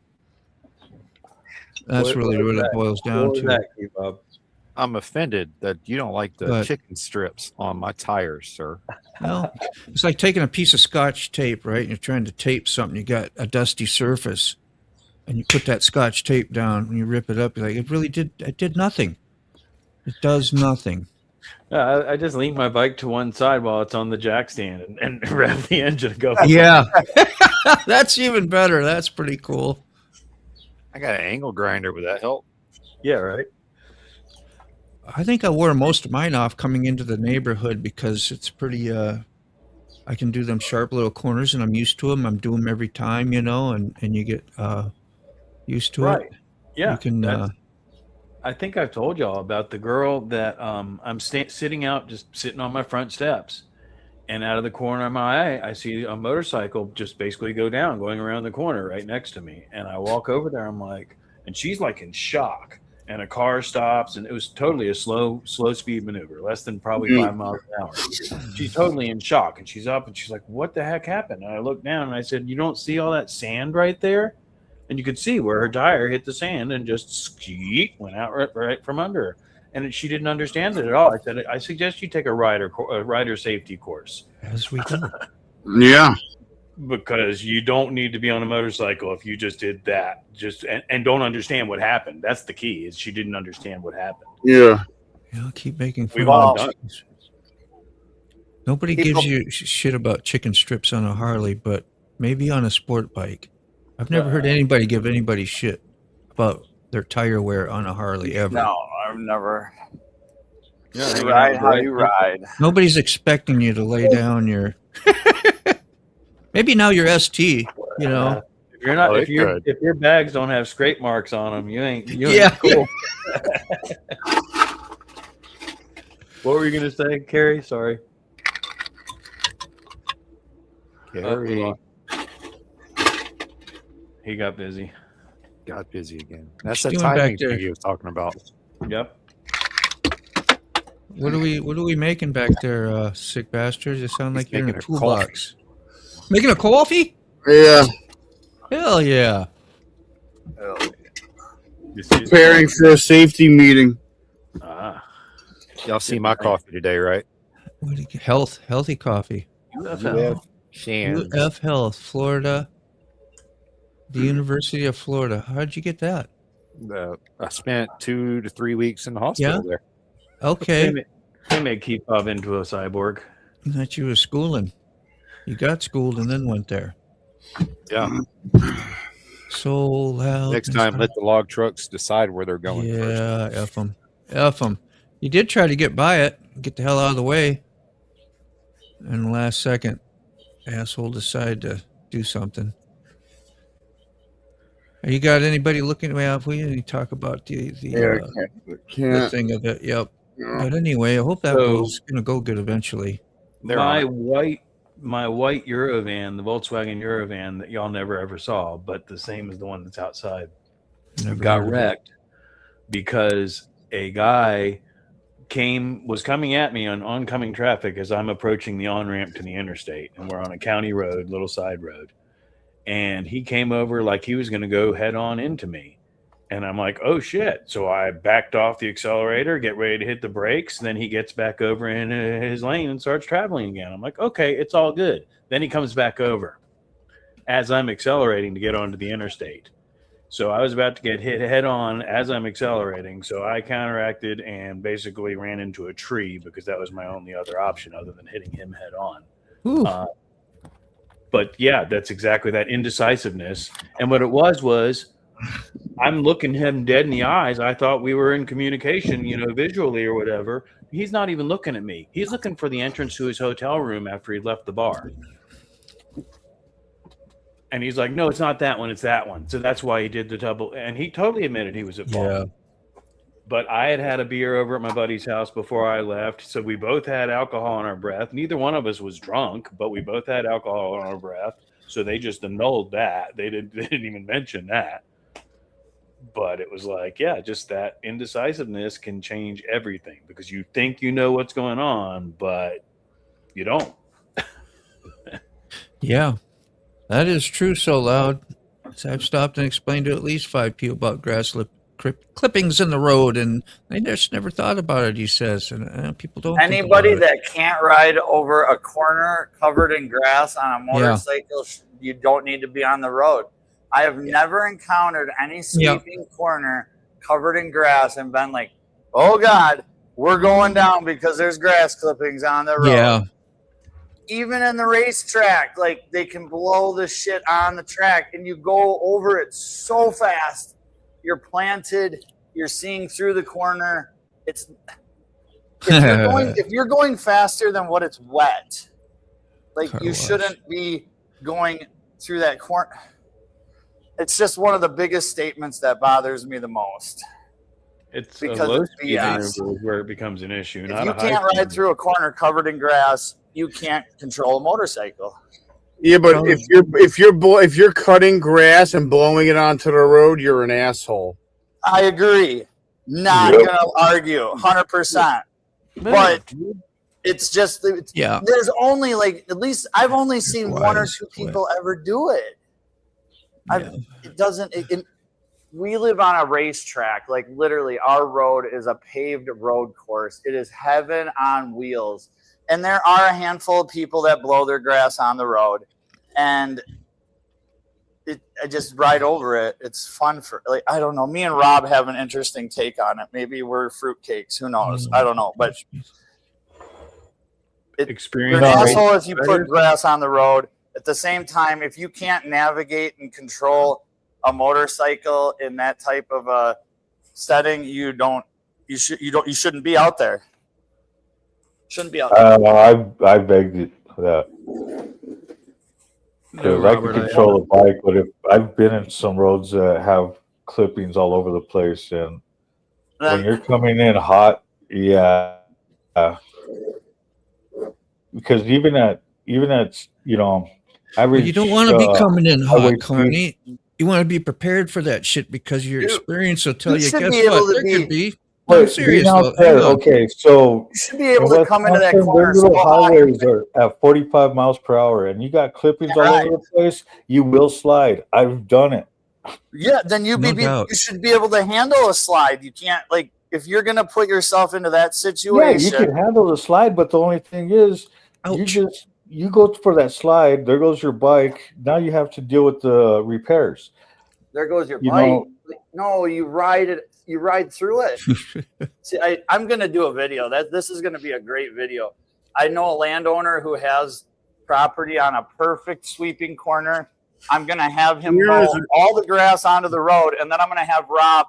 That's really what it boils down to. I'm offended that you don't like the But- chicken strips on my tires, sir. Well, it's like taking a piece of Scotch tape, right? You're trying to tape something. You got a dusty surface, and you put that Scotch tape down, and you rip it up. You're like, it did nothing. It does nothing. I just lean my bike to one side while it's on the jack stand and rev the engine and go. Yeah, that's even better. That's pretty cool. I got an angle grinder. Would that help? Yeah, right. I think I wore most of mine off coming into the neighborhood because it's pretty I can do them sharp little corners, and I'm used to them. I'm doing them every time, you know, and you get used to it. Yeah. You can. I think I've told y'all about the girl that I'm sitting out, just sitting on my front steps, and out of the corner of my eye, I see a motorcycle just basically go down, going around the corner right next to me. And I walk over there. I'm like, and she's like in shock. And a car stops, and it was totally a slow speed maneuver, less than probably 5 miles an hour. She's totally in shock, and she's up, and she's like, "What the heck happened?" And I looked down, and I said, "You don't see all that sand right there?" And you could see where her tire hit the sand and just skeet went out right from under her. And she didn't understand it at all. I said, "I suggest you take a rider safety course." As we do. Yeah. Because you don't need to be on a motorcycle if you just did that. And don't understand what happened. That's the key, is she didn't understand what happened. Yeah. I'll keep making fun. We've all done. Nobody gives you shit about chicken strips on a Harley, but maybe on a sport bike. I've never heard anybody give anybody shit about their tire wear on a Harley ever. No, I've never. Yeah, You ride how you ride. Nobody's expecting you to lay down your. Maybe now your ST, you know. If you're not, Oh, if your bags don't have scrape marks on them, you ain't cool. What were you gonna say, Carrie? Sorry. Carrie He got busy. got busy again. That's What that you doing back timing there? thing he was talking about. Yep. What are we making back there, sick bastards? You sound like He's you're in a making a toolbox. Making a coffee? Yeah. Hell yeah. Preparing for a safety meeting. Y'all see my coffee today, right? What do you, healthy coffee. Shan. UF Health, Florida. The University of Florida. How'd you get that? I spent 2 to 3 weeks in the hospital there. Okay. They may keep up into a cyborg. I thought you were schooling. You got schooled and then went there. Yeah. So loud. Next time, let the log trucks decide where they're going first. Yeah, F them. F them. You did try to get by it. Get the hell out of the way. And the last second, asshole decided to do something. You got anybody looking way out for you? You talk about the thing of it. Yep. But anyway, I hope that goes going to go good eventually. My white Eurovan, the Volkswagen Eurovan that y'all never ever saw, but the same as the one that's outside, got wrecked because a guy was coming at me on oncoming traffic as I'm approaching the on-ramp to the interstate, and we're on a county road, little side road. And he came over like he was going to go head on into me. And I'm like, oh, shit. So I backed off the accelerator, get ready to hit the brakes. Then he gets back over in his lane and starts traveling again. I'm like, okay, it's all good. Then he comes back over as I'm accelerating to get onto the interstate. So I was about to get hit head on as I'm accelerating. So I counteracted and basically ran into a tree because that was my only other option other than hitting him head on. But yeah, that's exactly that indecisiveness. And what it was I'm looking him dead in the eyes. I thought we were in communication, visually or whatever. He's not even looking at me. He's looking for the entrance to his hotel room after he left the bar. And he's like, no, it's not that one. It's that one. So that's why he did the double. And he totally admitted he was at fault. Yeah. But I had a beer over at my buddy's house before I left. So we both had alcohol in our breath. Neither one of us was drunk, but we both had alcohol in our breath. So they just annulled that. They didn't even mention that. But it was like, yeah, just that indecisiveness can change everything because you think you know what's going on, but you don't. Yeah, that is true. So loud. So I've stopped and explained to at least 5 people about grass clippings in the road, and they just never thought about it, he says. And people don't. Anybody that can't ride over a corner covered in grass on a motorcycle, you don't need to be on the road. I have never encountered any sweeping corner covered in grass and been like, oh God, we're going down because there's grass clippings on the road. Yeah. Even in the racetrack, like they can blow the shit on the track and you go over it so fast. You're planted, you're seeing through the corner. If you're going faster than what it's wet, Like Car you wash. shouldn't be going through that corner. It's just one of the biggest statements that bothers me the most. It's Because a low it's speed BS. maneuver where it becomes an issue, If not you a high can't speed. ride through a corner covered in grass, you can't control a motorcycle. Yeah, but if you're cutting grass and blowing it onto the road, you're an asshole. I agree. Not Yep. gonna argue, 100%. But it's just Yeah. There's only like at least I've only seen one or wires, two people ever do it. Yeah. It doesn't. We live on a racetrack. Like literally, our road is a paved road course. It is heaven on wheels. And there are a handful of people that blow their grass on the road, and I just ride over it. It's fun for like I don't know. Me and Rob have an interesting take on it. Maybe we're fruitcakes. Who knows? I don't know. But you're Experience. an asshole if you put grass on the road. At the same time, if you can't navigate and control a motorcycle in that type of a setting, you shouldn't be out there. Shouldn't be out there. I begged it that. Because I can control the bike, but if I've been in some roads that have clippings all over the place, and when you're coming in hot, yeah, because even at average, You don't want to be coming in hot, highway Connie. You want to be prepared for that shit because your experience will tell you. should Guess be able what? to There be- could be. But I'm serious. being though. out there, Hang on. okay, so You should be able in to come into that Wisconsin, corner. those little so hot. highways are at 45 miles per hour, and you got clippings all over the place. You will slide. I've done it. Yeah, then you No be doubt. you should be able to handle a slide. You can't like if you're gonna put yourself into that Yeah, situation. you can handle the slide, but the only thing is, you go for that slide. There goes your bike. Now you have to deal with the repairs. There goes your You bike. know- No, you ride it. You ride through it. See, I'm gonna do a video. This is gonna be a great video. I know a landowner who has property on a perfect sweeping corner. I'm gonna have him mow all the grass onto the road, and then I'm gonna have Rob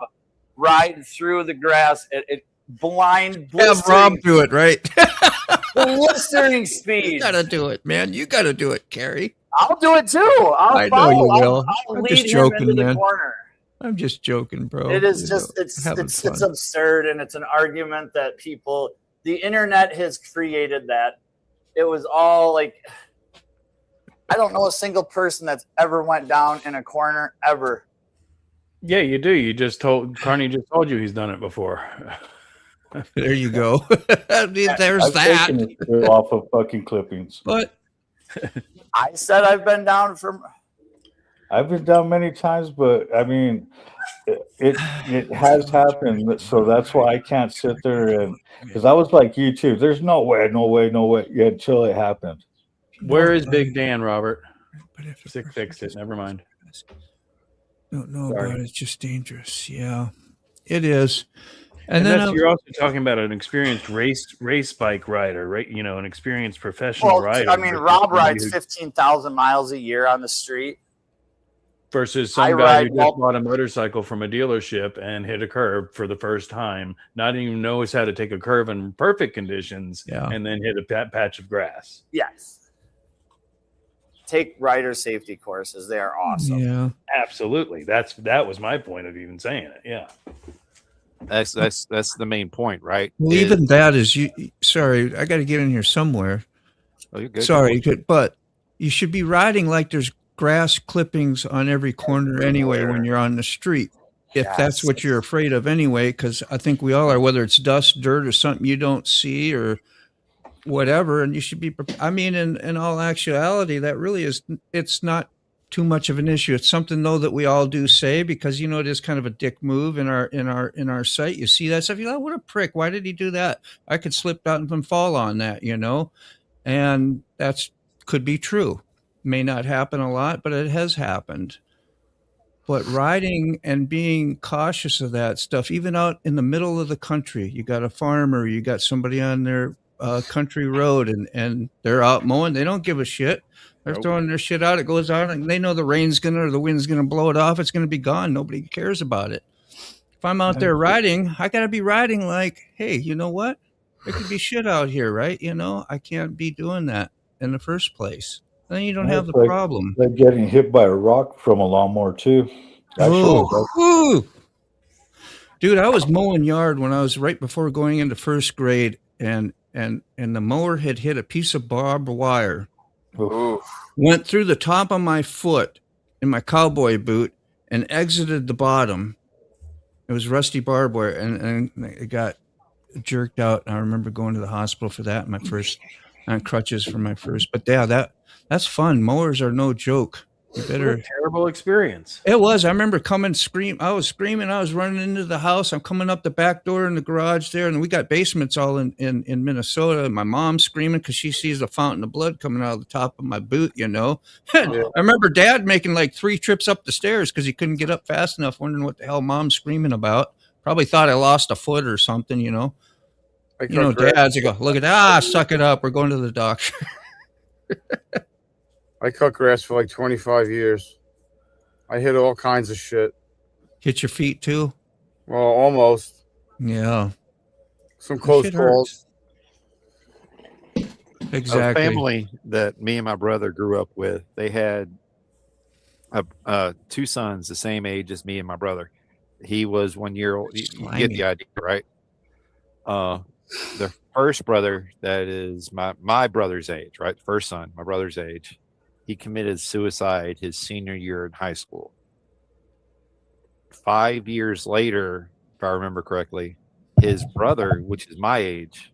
ride through the grass at Have Rob do it, right? blistering speed. You gotta do it, man. You gotta do it, Carrie. I'll do it too. I know you will. I'll I'm lead just him joking, into the man. corner. I'm just joking, bro. It is You just know, it's having it's fun. absurd, and it's an argument that the internet has created. That it was all like I don't know a single person that's ever went down in a corner ever. Yeah, you do. Carney just told you he's done it before. There you go. There's I've that. taken it off of fucking clippings. But I said I've been down from. I've been down many times, but I mean, it has happened. So that's why I can't sit there and because I was like you too. There's no way, yeah, until it happened. Where is Big Dan, Robert? Sick fixed it. Never mind. Don't know Sorry. about it. It's just dangerous. Yeah, it is. And then you're also talking about an experienced race bike rider, right? You know, an experienced professional rider. I mean, Rob rides 15,000 miles a year on the street. Versus some guy who just bought a motorcycle from a dealership and hit a curb for the first time, not even knows how to take a curve in perfect conditions, and then hit a patch of grass. Yes. Take rider safety courses. They are awesome. Yeah. Absolutely. That was my point of even saying it. Yeah. That's the main point, right? Well, even that is you. Sorry, I got to get in here somewhere. Oh, you're good. Sorry, but you should be riding like there's grass clippings on every corner anyway when you're on the street. If that's what you're afraid of anyway, because I think we all are, whether it's dust, dirt, or something you don't see or whatever, and you should be. I mean, in all actuality, that really is. It's not too much of an issue. It's something though that we all do say because you know it is kind of a dick move in our site. You see that stuff, you're like, what a prick! Why did he do that? I could slip out and fall on that, you know, and that's could be true. May not happen a lot, but it has happened. But riding and being cautious of that stuff, even out in the middle of the country, you got a farmer, you got somebody on their country road and they're out mowing. They don't give a shit. They're throwing their shit out. It goes out and they know the rain's or the wind's going to blow it off. It's going to be gone. Nobody cares about it. If I'm out there riding, I got to be riding like, hey, you know what? There could be shit out here, right? You know, I can't be doing that. in the first place. Then you don't Yeah, have the it's like- problem. Like getting hit by a rock from a lawnmower too. Oh, whew. Dude, I was mowing yard when I was right before going into first grade, and the mower had hit a piece of barbed wire, went through the top of my foot in my cowboy boot, and exited the bottom. It was rusty barbed wire, and it got jerked out. I remember going to the hospital for that. My first on crutches for my first. But yeah, that's fun. Mowers are no joke. You better. Terrible experience. It was. I remember I was screaming. I was running into the house. I'm coming up the back door in the garage there, and we got basements all in Minnesota. And my mom's screaming because she sees a fountain of blood coming out of the top of my boot. I remember Dad making like 3 trips up the stairs because he couldn't get up fast enough, wondering what the hell Mom's screaming about. Probably thought I lost a foot or something. Dads, you go, look at that. Suck it up. We're going to the doctor. I cut grass for like 25 years. I hit all kinds of shit. Hit your feet too? Well, almost. Yeah. Some close calls. Exactly. A family that me and my brother grew up with, they had 2 sons the same age as me and my brother. He was 1 year old. You get the idea, right? The first brother, that is my brother's age, right? First son, my brother's age. He committed suicide his senior year in high school. 5 years later, if I remember correctly, his brother, which is my age,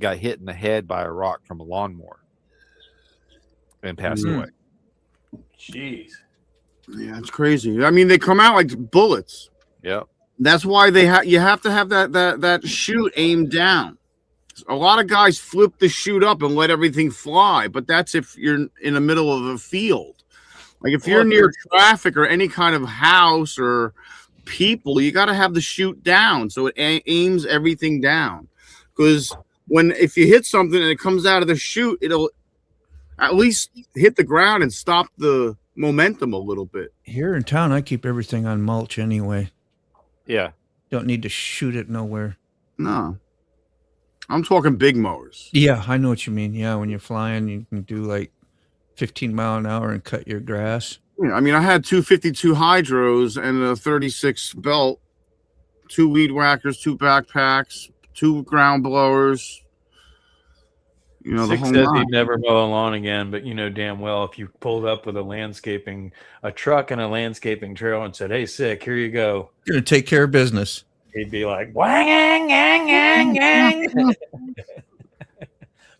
got hit in the head by a rock from a lawnmower and passed away. Jeez. Yeah, it's crazy. I mean, they come out like bullets. Yep. That's why you have to have that chute aimed down. A lot of guys flip the chute up and let everything fly, but that's if you're in the middle of a field. Like if you're near traffic or any kind of house or people, you got to have the chute down so it aims everything down. Because if you hit something and it comes out of the chute, it'll at least hit the ground and stop the momentum a little bit. Here in town, I keep everything on mulch anyway. Yeah. Don't need to shoot it nowhere. No. I'm talking big mowers. Yeah, I know what you mean. Yeah, when you're flying, you can do like 15 mile an hour and cut your grass. Yeah, I mean, I had 252 hydros and a 36 belt, 2 weed whackers, 2 backpacks, 2 ground blowers. The Six whole says nine. he'd never mow a lawn again, but damn well if you pulled up with a truck and a landscaping trail and said, "Hey, Sick, here you go," You're gonna take care of business. he'd be like, "Wang, gang, gang, gang."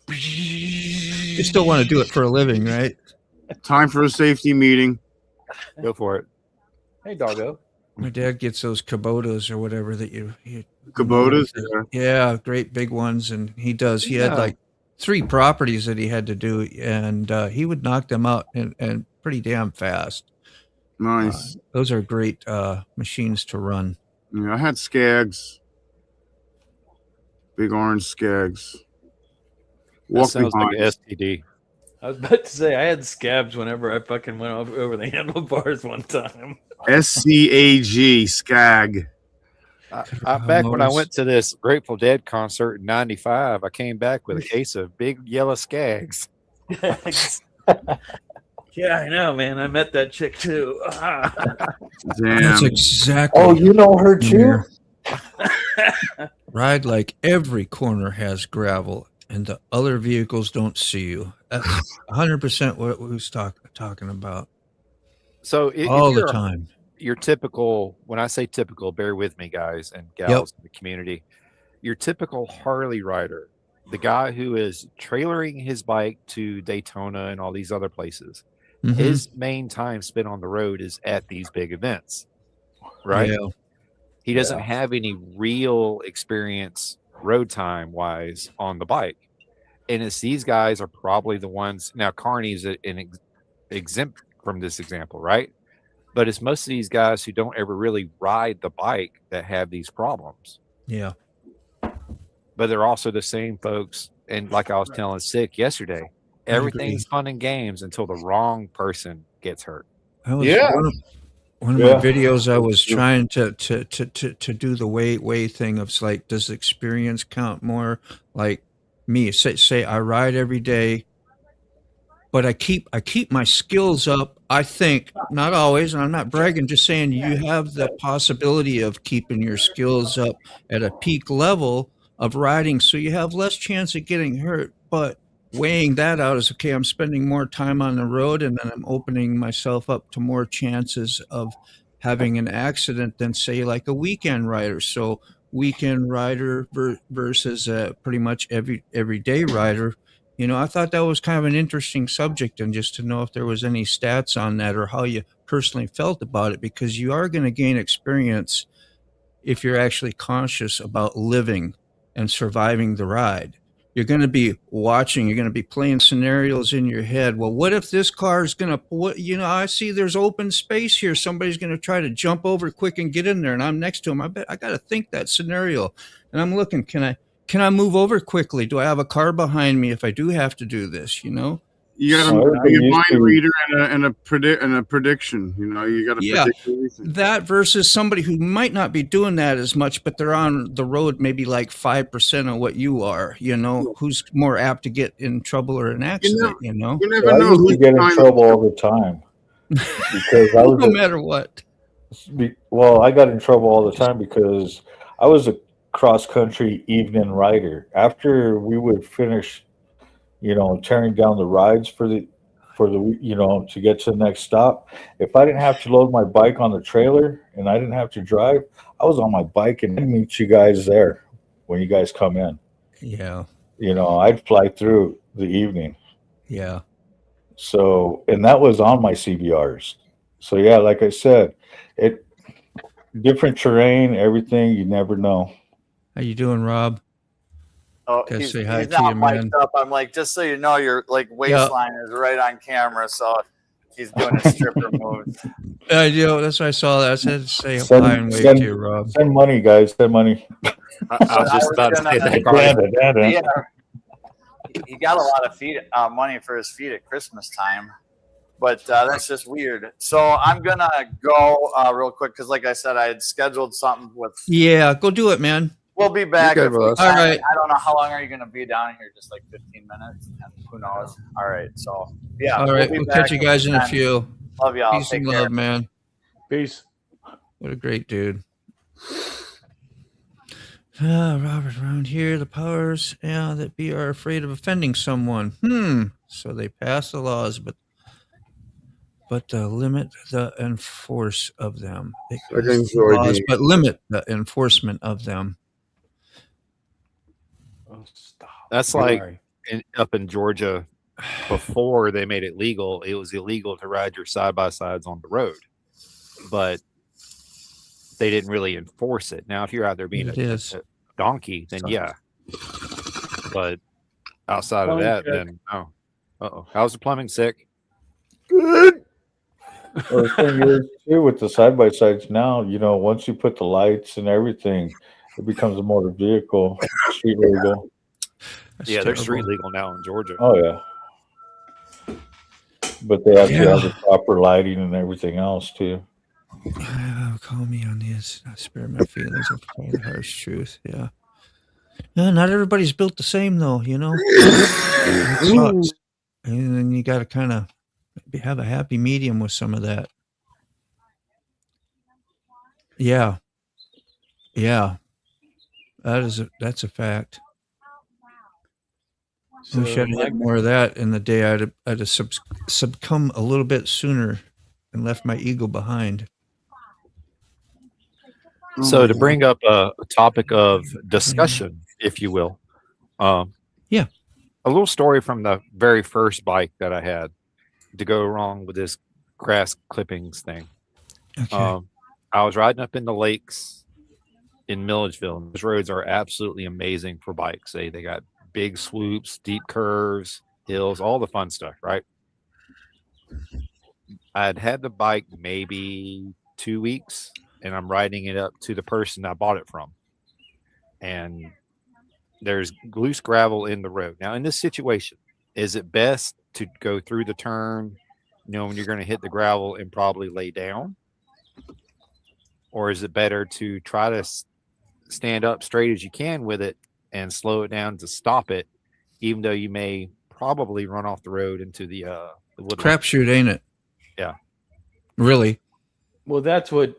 You still want to do it for a living, right? Time for a safety meeting. Go for it. Hey, doggo. My dad gets those Kubotas or whatever that you Kubotas? Yeah, great big ones, and he does. He had like 3 properties that he had to do, and he would knock them out and pretty damn fast. Nice. Those are great machines to run. Yeah, I had Skags. Big orange Skags. That sounds like an STD. I was about to say I had scabs whenever I fucking went over the handlebars one time. SCAG, Skag. Back when I went to this Grateful Dead concert in '95, I came back with a case of big yellow Skags. Yeah, I know, man. I met that chick too. Damn. That's exactly. Oh, you know her too? Ride like every corner has gravel, and the other vehicles don't see you. That's 100% what we was talking about. So all the time. Your typical, when I say typical, bear with me, guys and gals in the community. Your typical Harley rider, the guy who is trailering his bike to Daytona and all these other places, his main time spent on the road is at these big events, right? Yeah. He doesn't have any real experience road time wise on the bike. And it's these guys are probably the ones. Now, Carney's exempt from this example, right? But it's most of these guys who don't ever really ride the bike that have these problems. Yeah. But they're also the same folks. And like I was telling Sick yesterday, everything's fun and games until the wrong person gets hurt. One of my videos, I was trying to do the way thing of like, does experience count more? Like me, say I ride every day but I keep my skills up. I think not always, and I'm not bragging, just saying you have the possibility of keeping your skills up at a peak level of riding, so you have less chance of getting hurt. But weighing that out is okay. I'm spending more time on the road, and then I'm opening myself up to more chances of having an accident than say like a weekend rider. So weekend rider versus pretty much everyday rider. You know, I thought that was kind of an interesting subject, and just to know if there was any stats on that or how you personally felt about it, because you are going to gain experience if you're actually conscious about living and surviving the ride. You're going to be watching, you're going to be playing scenarios in your head. Well, what if this car is going to, what, you know, I see there's open space here. Somebody's going to try to jump over quick and get in there, and I'm next to him. I bet I got to think that scenario. And I'm looking, can I move over quickly? Do I have a car behind me if I do have to do this, you know? You got to be a mind reader and a prediction. You know, you got to predict everything. That versus somebody who might not be doing that as much, but they're on the road maybe like 5% of what you are. You know, who's more apt to get in trouble or an accident? You know, you never know. I used to get in trouble all the time because I was no matter what. Well, I got in trouble all the time because I was a cross country evening rider. After we would finish, you know, tearing down the rides for the, you know, to get to the next stop. If I didn't have to load my bike on the trailer and I didn't have to drive, I was on my bike and I'd meet you guys there when you guys come in. Yeah. You know, I'd fly through the evening. Yeah. So, and that was on my CBRs. So yeah, like I said, different terrain, everything, you never know. How you doing, Rob? Oh, He's he's not not man. mic'd up. I'm like, just so you know, your like waistline is right on camera, so he's doing his stripper moves. I do. That's why I saw that. I said, say hi and wave to you, Rob. Send money, guys. Send money. I was just about to say that. He got a lot of money for his feet at Christmas time, but that's just weird. So I'm gonna go real quick because, like I said, I had scheduled something with. Yeah, go do it, man. We'll be back. Good, All right. I don't know how long are you gonna be down here? Just like 15 minutes. Who knows? All right. So yeah. All right. We'll catch you guys in a few. Love y'all. Peace Take and care. love, man. Peace. What a great dude. Robert, around here, the powers that be are afraid of offending someone. So they pass the laws, but limit the enforce of them. They pass the laws, but limit the enforcement of them. Oh, stop. That's like up in Georgia, before they made it legal, it was illegal to ride your side-by-sides on the road. But they didn't really enforce it. Now, if you're out there being a donkey, then yeah. But outside of that, then no. Uh-oh. How's the plumbing sick? Good. Well, the thing is, too, with the side-by-sides now, you know, once you put the lights and everything, it becomes a motor vehicle, street legal. Yeah, they're street legal now in Georgia. Oh, yeah. But they have to have the proper lighting and everything else, too. Call me on this. I spare my feelings of the harsh truth. Yeah. Not everybody's built the same, though, you know? And then you got to kind of have a happy medium with some of that. Yeah. Yeah. That's a fact. I wish I'd had more of that in the day. I'd have succumbed a little bit sooner and left my ego behind. So to bring up a topic of discussion, if you will, a little story from the very first bike that I had to go wrong with this grass clippings thing. Okay. I was riding up in the lakes in Milledgeville. Those roads are absolutely amazing for bikes. They got big swoops, deep curves, hills, all the fun stuff, right? I'd had the bike maybe 2 weeks, and I'm riding it up to the person I bought it from. And there's loose gravel in the road. Now, in this situation, is it best to go through the turn, knowing you're going to hit the gravel and probably lay down? Or is it better to try to stand up straight as you can with it and slow it down to stop it, even though you may probably run off the road into the woodland. Crapshoot, ain't it? Yeah. Really. Well, that's what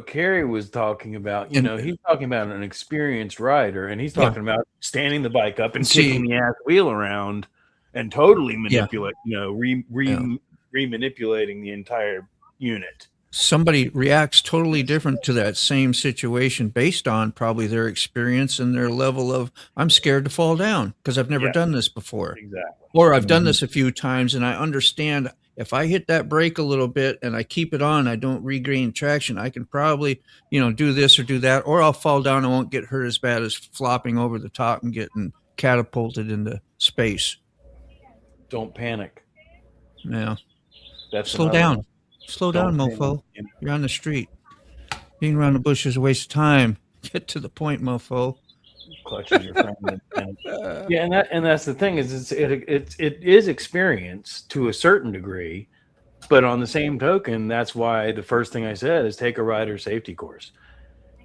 Kerry was talking about. You know, he's talking about an experienced rider, and he's talking about standing the bike up and kicking the ass wheel around and totally manipulate, re-manipulating the entire unit. Somebody reacts totally different to that same situation based on probably their experience and their level of, I'm scared to fall down because I've never done this before. Exactly. Or I've done this a few times and I understand if I hit that brake a little bit and I keep it on, I don't regain traction, I can probably, do this or do that, or I'll fall down and won't get hurt as bad as flopping over the top and getting catapulted into space. Don't panic. Yeah. That's slow down. Slow down, mofo. You're on the street. Being around the bush is a waste of time. Get to the point, mofo. Clutching your friend. And that's the thing is it is experience to a certain degree, but on the same token, that's why the first thing I said is take a rider safety course.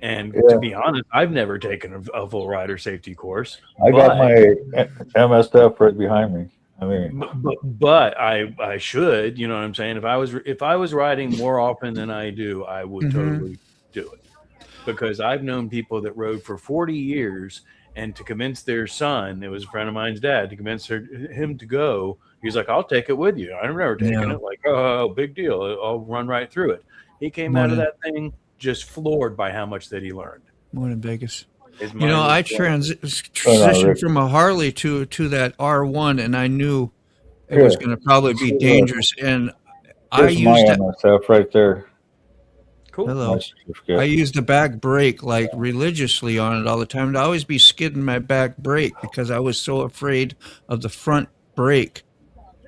And to be honest, I've never taken a full rider safety course. I got my MSF right behind me. I mean, but I should, you know what I'm saying? If I was riding more often than I do, I would totally do it, because I've known people that rode for 40 years, and to convince their son, it was a friend of mine's dad, to convince him to go, he's like, I'll take it with you. I've never taken it. Like, oh, big deal. I'll run right through it. He came out of that thing just floored by how much that he learned. More than Vegas. I transitioned from a Harley to that R1, and I knew it was going to probably be dangerous. And I used that myself right there. Cool. Hello. I used the back brake like religiously on it all the time. And I'd always be skidding my back brake because I was so afraid of the front brake.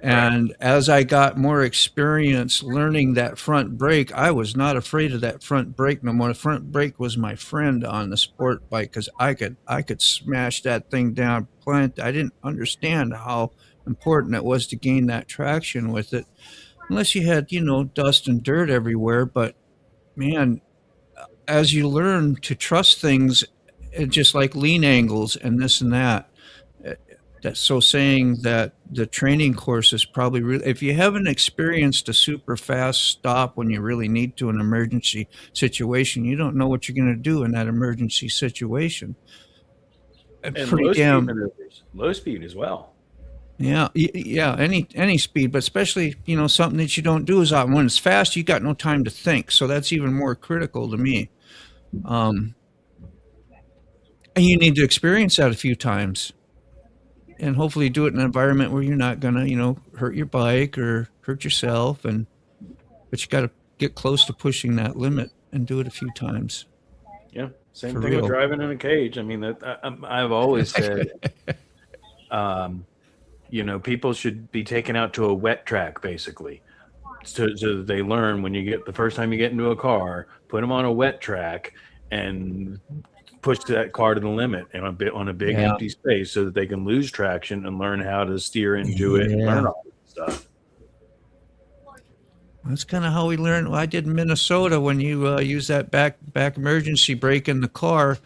And as I got more experience learning that front brake, I was not afraid of that front brake no more. The front brake was my friend on the sport bike because I could smash that thing down. I didn't understand how important it was to gain that traction with it, unless you had, dust and dirt everywhere. But man, as you learn to trust things, just like lean angles and this and that, so saying that the training course is probably really, if you haven't experienced a super fast stop when you really need to, an emergency situation, you don't know what you're going to do in that emergency situation. And low speed as well. Yeah, any speed, but especially something that you don't do is when it's fast, you got no time to think. So that's even more critical to me. And you need to experience that a few times. And hopefully do it in an environment where you're not going to, hurt your bike or hurt yourself. But you got to get close to pushing that limit and do it a few times. Yeah. Same thing with driving in a cage. I mean, I've always said, people should be taken out to a wet track, basically. So that they learn the first time you get into a car, put them on a wet track and push that car to the limit and on a big empty space so that they can lose traction and learn how to steer into it and learn all that stuff. That's kind of how we learned. Well, I did in Minnesota when you use that back emergency brake in the car,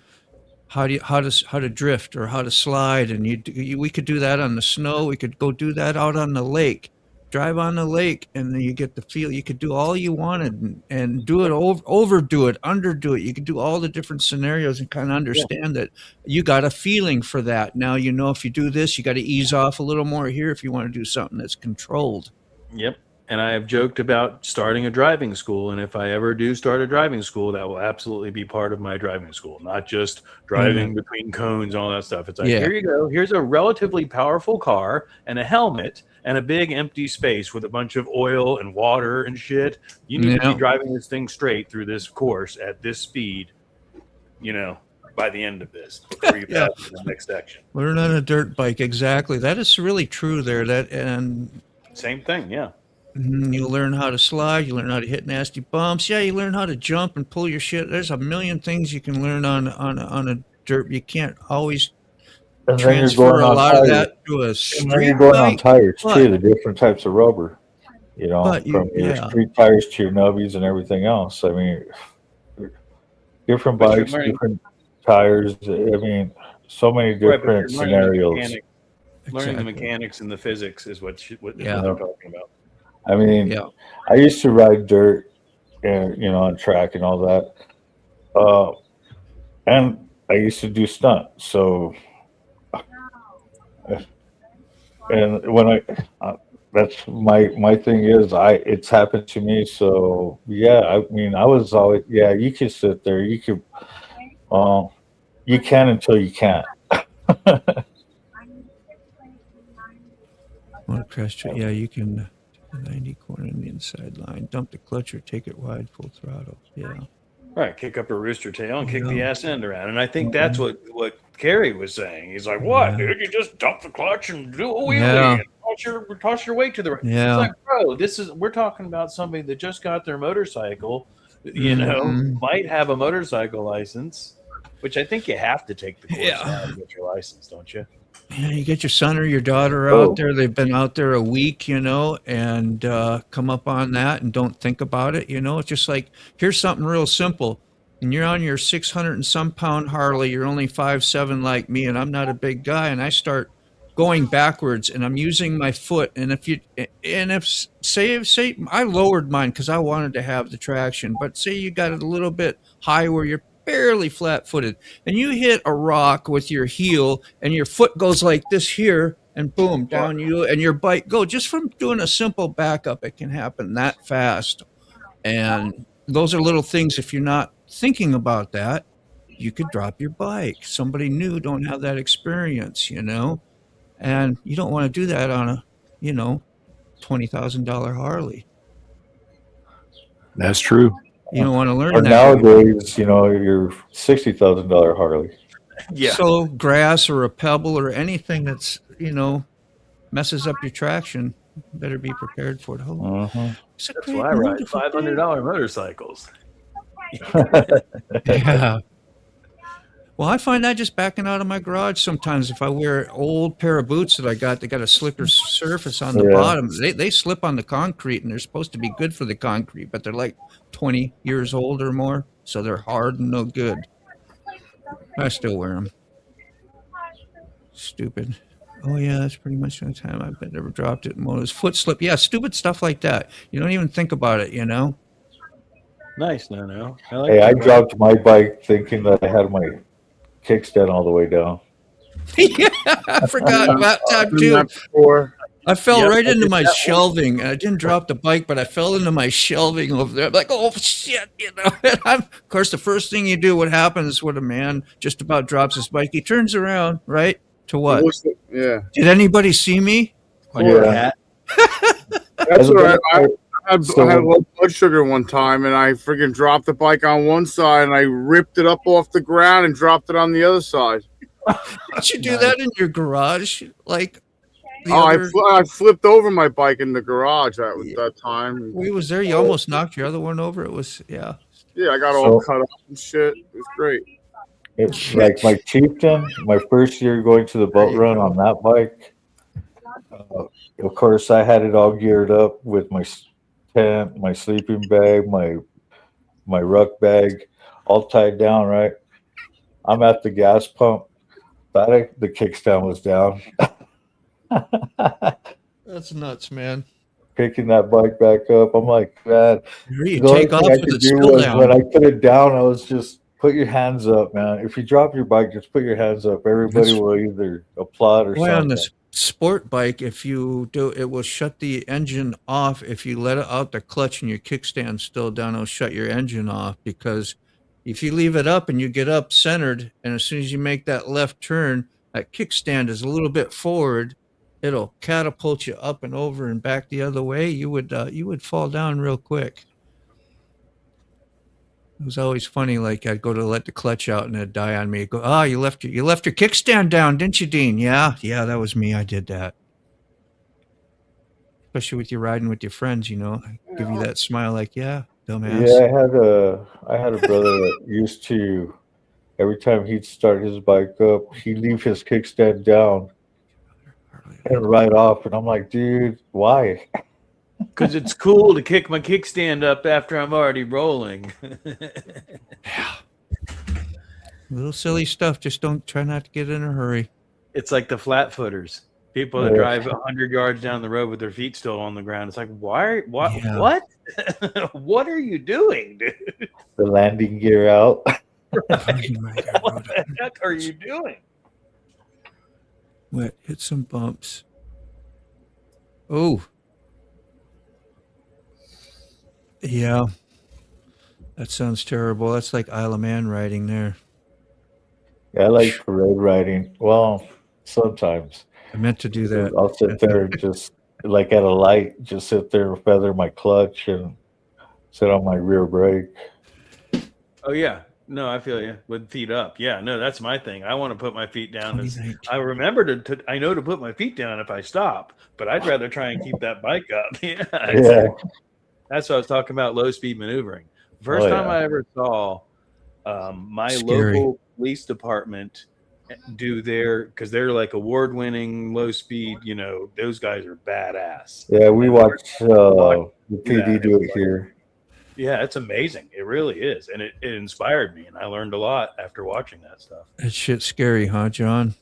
how to drift or how to slide, and we could do that on the snow. We could go do that out on the lake, drive on the lake, and then you get the feel. You could do all you wanted and do it overdo it, underdo it. You could do all the different scenarios and kind of understand that you got a feeling for that. Now if you do this, you got to ease off a little more here if you want to do something that's controlled. Yep. And I have joked about starting a driving school, and if I ever do start a driving school, that will absolutely be part of my driving school, not just driving between cones and all that stuff. It's like, here you go. Here's a relatively powerful car and a helmet and a big empty space with a bunch of oil and water and shit. You need to be driving this thing straight through this course at this speed, by the end of this, before you pass to the next section. Learn on a dirt bike. Exactly. That is really true there. And same thing. Yeah. You learn how to slide. You learn how to hit nasty bumps. Yeah, you learn how to jump and pull your shit. There's a million things you can learn on a dirt. You can't always transfer a lot of that to a street and then you're going bike. On tires too, the different types of rubber, from your street tires to your nubbies and everything else. I mean, different bikes, different tires. I mean, so many different scenarios. Learning the Exactly. mechanics and the physics is what Yeah. they're talking about. I mean, Yeah. I used to ride dirt, and on track and all that. And I used to do stunt. So, and when that's my thing is it's happened to me. So yeah, I mean, I was always you can sit there, you can, you can until you can't. On a crash track, yeah, you can 90 corner in the inside line, dump the clutch or take it wide, full throttle. Yeah. Right, kick up a rooster tail and kick the Yeah. ass end around. And I think that's what Kerry was saying. He's like, what, dude? You just dump the clutch and do a wheelie Yeah. and toss your weight to the right. Yeah. It's like, bro, we're talking about somebody that just got their motorcycle, Mhm. might have a motorcycle license, which I think you have to take the course Yeah. now to get your license, don't you? Yeah, you get your son or your daughter Oh. out there. They've been out there a week, and come up on that and don't think about it. It's just like, here's something real simple. And you're on your 600 and some pound Harley. You're only 5'7" like me, and I'm not a big guy. And I start going backwards, and I'm using my foot. And if say I lowered mine because I wanted to have the traction, but say you got it a little bit high where you're barely flat-footed, and you hit a rock with your heel, and your foot goes like this here, and boom, down you and your bike go. Just from doing a simple backup, it can happen that fast. And those are little things. If you're not thinking about that, you could drop your bike. Somebody new don't have that experience, and you don't want to do that on a $20,000 Harley. That's true. You don't want to learn Or that. nowadays, your $60,000 Harley. Yeah. So grass or a pebble or anything that's messes up your traction, better be prepared for it. It's a That's great, why I ride wonderful day. $500 motorcycles. Yeah. Well, I find that just backing out of my garage sometimes. If I wear an old pair of boots that I got, they got a slicker surface on the Yeah. bottom. They slip on the concrete, and they're supposed to be good for the concrete, but they're like 20 years old or more, so they're hard and no good. I still wear them. Stupid. Oh yeah, that's pretty much the time I've ever dropped it. Motor's foot slip. Yeah, stupid stuff like that. You don't even think about it, Nice, no. I like Hey, I that. dropped my bike thinking that I had my kickstand all the way down. Yeah, I forgot about that Done too. that before. I fell Yep, right I into did my that one. shelving. I didn't drop the bike, but I fell into my shelving over there. I'm like, oh shit, And of course, the first thing you do, what happens when a man just about drops his bike? He turns around, right? To what? Yeah. Did anybody see me? Poor Yeah. cat. That's what I had So- low blood sugar one time, and I freaking dropped the bike on one side, and I ripped it up off the ground and dropped it on the other side. Did you do that in your garage? Like, the Oh, other, I flipped over my bike in the garage that time. we was there. You almost knocked your other one over. It was, yeah. Yeah, I got all So- cut up and shit. It was great. It's like my Chieftain, my first year going to the boat run on that bike. Of course, I had it all geared up with my tent, my sleeping bag, my ruck bag, all tied down. Right, I'm at the gas pump. The kickstand was down. That's nuts, man. Picking that bike back up, I'm like, man. You The only take thing off I with could it do still was down. when I put it down, I was just put your hands up, man. If you drop your bike, just put your hands up. Everybody That's- will either applaud or Boy, on something. this sport bike, if you do, it will shut the engine off. If you let it out the clutch and your kickstand's still down, it'll shut your engine off, because if you leave it up and you get up centered, and as soon as you make that left turn, that kickstand is a little bit forward, it'll catapult you up and over and back the other way. You would fall down real quick. It was always funny. Like, I'd go to let the clutch out and it'd die on me. I'd go, you left your kickstand down, didn't you, Dean? Yeah, that was me. I did that. Especially with you riding with your friends, give you that smile, like, yeah, dumbass. Yeah, I had a brother that used to, every time he'd start his bike up, he'd leave his kickstand down and ride off. And I'm like, dude, why? Because it's cool to kick my kickstand up after I'm already rolling. Little silly stuff. Just try not to get in a hurry. It's like the flat footers. People that drive 100 yards down the road with their feet still on the ground. It's like, why? What? Yeah. What? What are you doing, dude? The landing gear out. What the heck are you doing? Wet, hit some bumps. Oh. Yeah. That sounds terrible. That's like Isle of Man riding there. Yeah, I like parade riding. Well, sometimes. I meant to do that. I'll sit there and just like at a light, just sit there, feather my clutch and sit on my rear brake. Oh yeah. No, I feel you. With feet up. Yeah, no, that's my thing. I want to put my feet down. I remember I know to put my feet down if I stop, but I'd rather try and keep that bike up. Yeah. That's what I was talking about, low speed maneuvering. First time I ever saw my local police department do because they're like award-winning low speed, those guys are badass. Yeah, we watch the PD do it here. Yeah, it's amazing. It really is. And it inspired me, and I learned a lot after watching that stuff. That shit's scary, huh, John?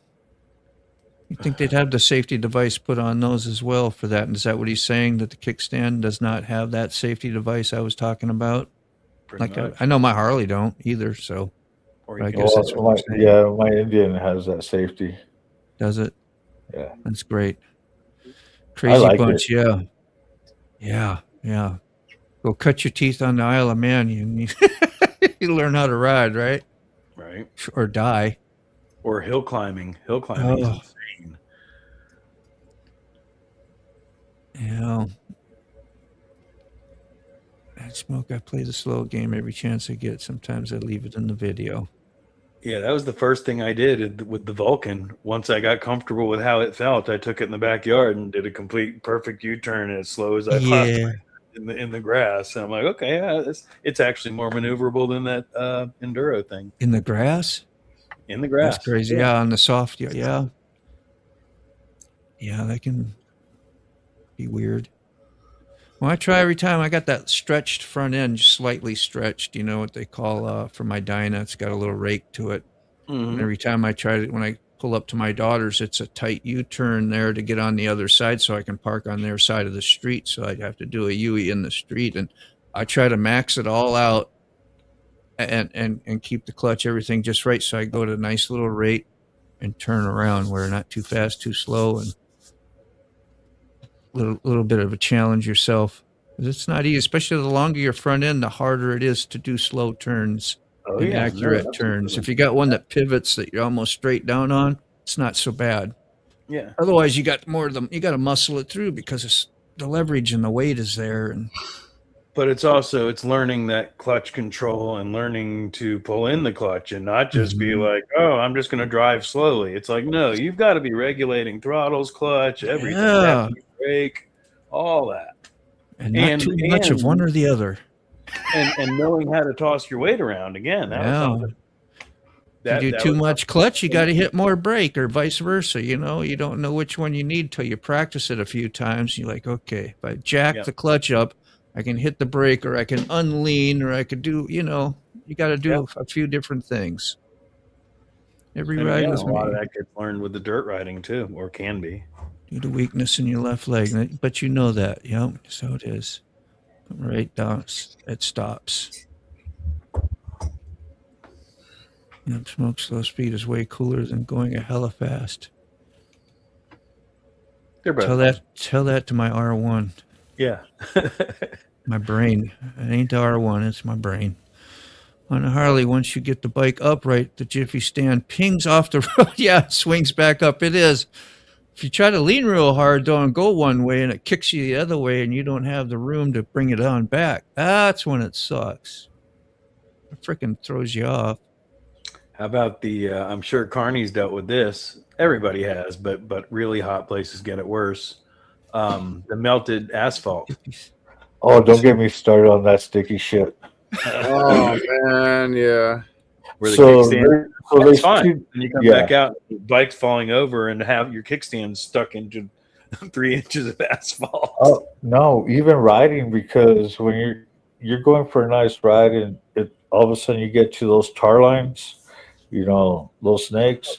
You think they'd have the safety device put on those as well for that? And is that what he's saying, that the kickstand does not have that safety device I was talking about? I know my Harley don't either, so I guess that's what I'm saying. My Indian has that safety. Does it? Yeah. That's great. Crazy bunch, yeah. Yeah. Go cut your teeth on the Isle of Man. You learn how to ride, right? Right. Or die. Or hill climbing. Hill climbing is insane. Yeah. I smoke. I play the slow game every chance I get. Sometimes I leave it in the video. Yeah, that was the first thing I did with the Vulcan. Once I got comfortable with how it felt, I took it in the backyard and did a complete perfect U-turn as slow as I possibly in the grass. And I'm like, okay, yeah, it's actually more maneuverable than that enduro thing. In the grass? In the grass. That's crazy. Yeah, on the soft. Yeah. Yeah, that can be weird. Well, I try every time. I got that stretched front end, slightly stretched. You know what they call for my Dyna. It's got a little rake to it. Mm-hmm. And every time I try it, when I pull up to my daughter's, it's a tight U-turn there to get on the other side so I can park on their side of the street. So I'd have to do a U-turn in the street. And I try to max it all out and keep the clutch, everything just right. So I go to a nice little rate and turn around where not too fast, too slow, and little bit of a challenge yourself. It's not easy, especially the longer your front end, the harder it is to do slow turns and accurate turns. If you got one that pivots that you're almost straight down on, it's not so bad. Yeah. Otherwise, you got more of them. You got to muscle it through because the leverage and the weight is there. But it's learning that clutch control and learning to pull in the clutch and not just be like, oh, I'm just going to drive slowly. It's like, no, you've got to be regulating throttles, clutch, everything, brake, all that. And not too much of one or the other. And knowing how to toss your weight around again. If you do too much clutch, you got to hit more brake, or vice versa. You don't know which one you need till you practice it a few times. You're like, okay, if I jack the clutch up, I can hit the brake, or I can unlean, or I could do, you got to do a few different things. Every ride with me. A lot of that gets learned with the dirt riding too, or can be. Due to weakness in your left leg, but you know that. Yep, so it is. Right down, it stops. Smoke slow speed is way cooler than going a hella fast. Tell that to my R1. Yeah. My brain. It ain't the R1, it's my brain. On a Harley, once you get the bike upright, the jiffy stand pings off the road. Yeah, it swings back up. It is. If you try to lean real hard, though, and go one way, and it kicks you the other way, and you don't have the room to bring it on back, that's when it sucks. It freaking throws you off. How about I'm sure Carney's dealt with this. Everybody has, but really hot places get it worse. The melted asphalt. Oh, don't get me started on that sticky shit. Oh man, yeah. Where the kickstand, it's fine. And you come back out, the bike's falling over, and have your kickstand stuck into 3 inches of asphalt. Oh no, even riding, because when you're going for a nice ride, and all of a sudden you get to those tar lines, those snakes,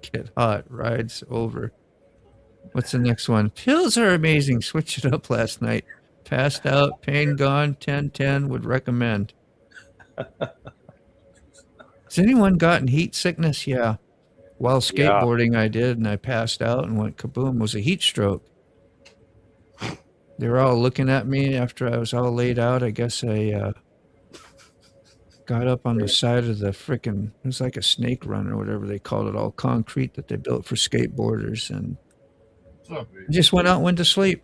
Get hot. Rides over. What's the next one? Pills are amazing. Switched it up last night. Passed out. Pain gone. 10/10. Would recommend. Has anyone gotten heat sickness? Yeah. While skateboarding, I did, and I passed out and went kaboom. It was a heat stroke. They were all looking at me after I was all laid out. I guess I got up on the side of the frickin', it was like a snake run or whatever they called it, all concrete that they built for skateboarders, and I just went out and went to sleep.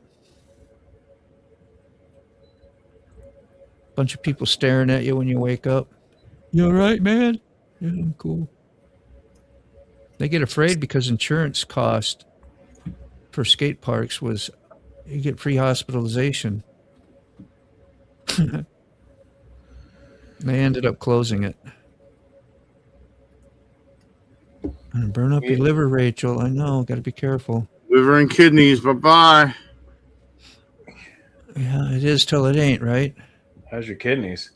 Bunch of people staring at you when you wake up. You all right, man? Yeah, I'm cool. They get afraid because insurance cost for skate parks was you get free hospitalization. They ended up closing it. And burn up your liver, Rachel. I know. Got to be careful. Liver and kidneys. Bye-bye. Yeah, it is till it ain't, right? How's your kidneys?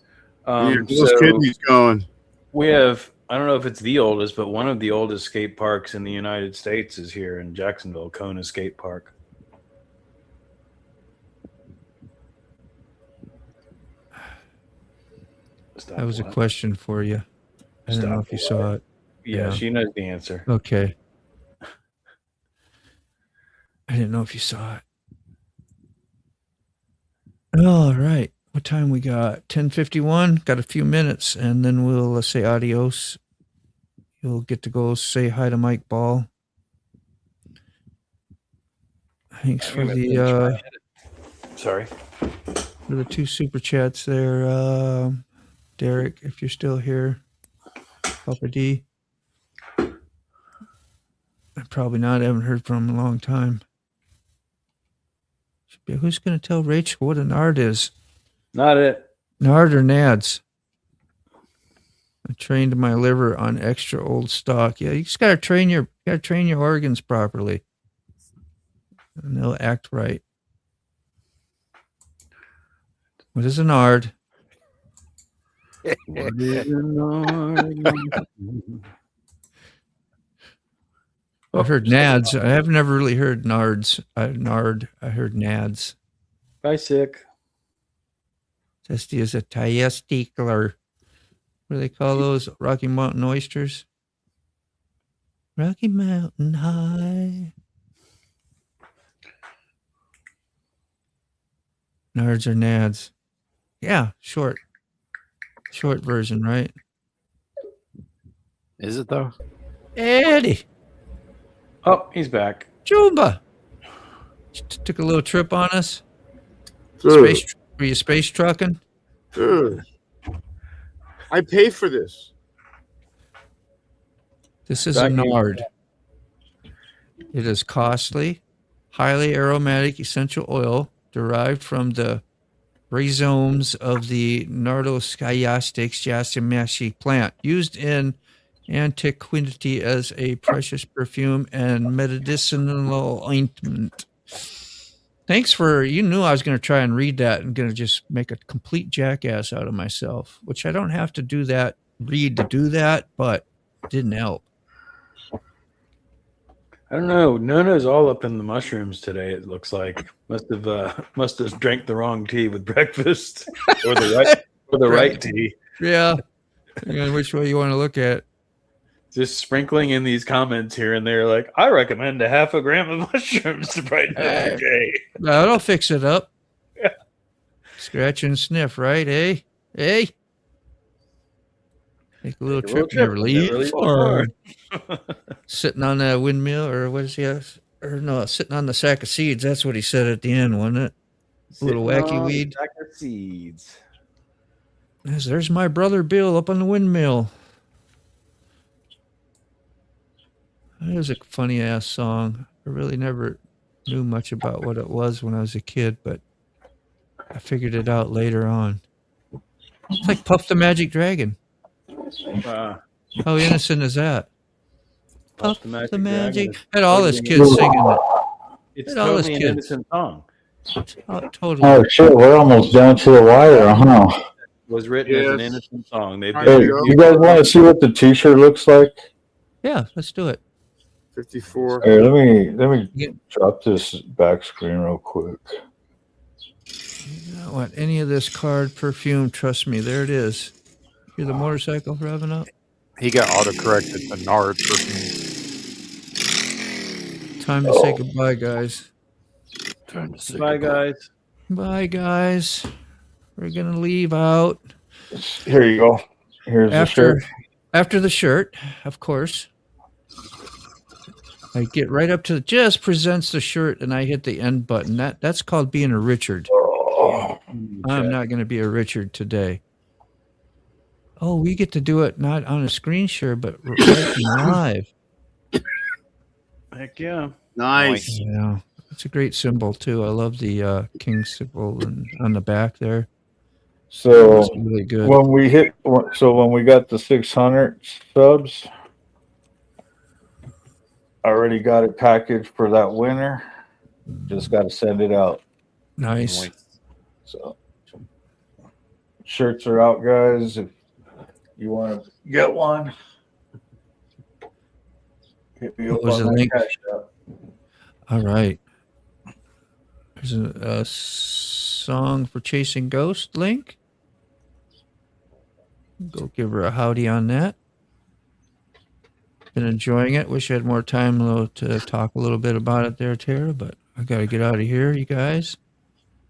Those kidneys going. We have, I don't know if it's the oldest, but one of the oldest skate parks in the United States is here in Jacksonville, Kona Skate Park. That was a question for you. I don't know if you saw it. Yeah, she knows the answer. Okay. I didn't know if you saw it. All right. What time we got? 10:51. Got a few minutes, and then we'll say adios. You'll get to go say hi to Mike Ball. Thanks for the sorry. For the 2 super chats there, Derek, if you're still here. Papa D. Probably not. I haven't heard from him in a long time. Who's going to tell Rachel what a nard is? Not it. Nard or nads? I trained my liver on extra old stock. Yeah, you just got to train your organs properly, and they'll act right. What is a nard? What is a nard? I've heard nads. I have never really heard nards. I heard nads. Sick. Testy is a testicular. What do they call those? Rocky Mountain oysters? Rocky Mountain High. Nards or nads? Yeah, short. Short version, right? Is it though? Eddie. Oh, he's back. Jumba. Took a little trip on us. Dude. Were you space trucking? Dude. I pay for this. This is a nard. It is costly, highly aromatic essential oil derived from the rhizomes of the Nardoskiastics jasimiaceae plant, used in antiquity as a precious perfume and medicinal ointment. Thanks for, you knew I was going to try and read that and going to just make a complete jackass out of myself, which I don't have to do that, read to do that, but it didn't help. I don't know. Nona's all up in the mushrooms today. It looks like must have drank the wrong tea with breakfast, or the right tea. Yeah, which way you want to look at it. Just sprinkling in these comments here and there, like, I recommend a half a gram of mushrooms to brighten up your day. That'll fix it up. Yeah. Scratch and sniff, right? Hey. Take a little trip, never leave. Sitting on that windmill, or what is he? Or no, sitting on the sack of seeds. That's what he said at the end, wasn't it? A little wacky weed. Sack of seeds. There's my brother Bill up on the windmill. It was a funny ass song. I really never knew much about what it was when I was a kid, but I figured it out later on. It's like Puff the Magic Dragon. How innocent is that? Puff the Magic. Had all his kids singing it. It's totally an innocent song. Totally. Oh shit, we're almost down to the wire, huh? It was written as an innocent song. Hey, you guys want to see what the t-shirt looks like? Yeah, let's do it. 54. Here, let me Yeah. drop this back screen real quick. You don't want any of this card perfume. Trust me, there it is. Hear the motorcycle revving up? He got autocorrected to Nard perfume. Time to say goodbye, guys. Time to say Bye, goodbye. guys. Bye, guys. We're gonna leave out Here you go. Here's the shirt. after the shirt, of course. I get right up to just presents the shirt, and I hit the end button. That's called being a Richard. Oh, I'm not going to be a Richard today. Oh, we get to do it not on a screen share, but right live. Heck yeah. Nice. Yeah, it's a great symbol too. I love the king symbol and on the back there. so It's really good. when we got the 600 subs, I already got it packaged for that winter. Just got to send it out. Nice. So shirts are out, guys. If you want to get one, hit me up What was on the my link? Cash App. All right. There's a song for Chasing Ghost link. Go give her a howdy on that. Been enjoying it. Wish I had more time though to talk a little bit about it there, Tara, but I got to get out of here, you guys.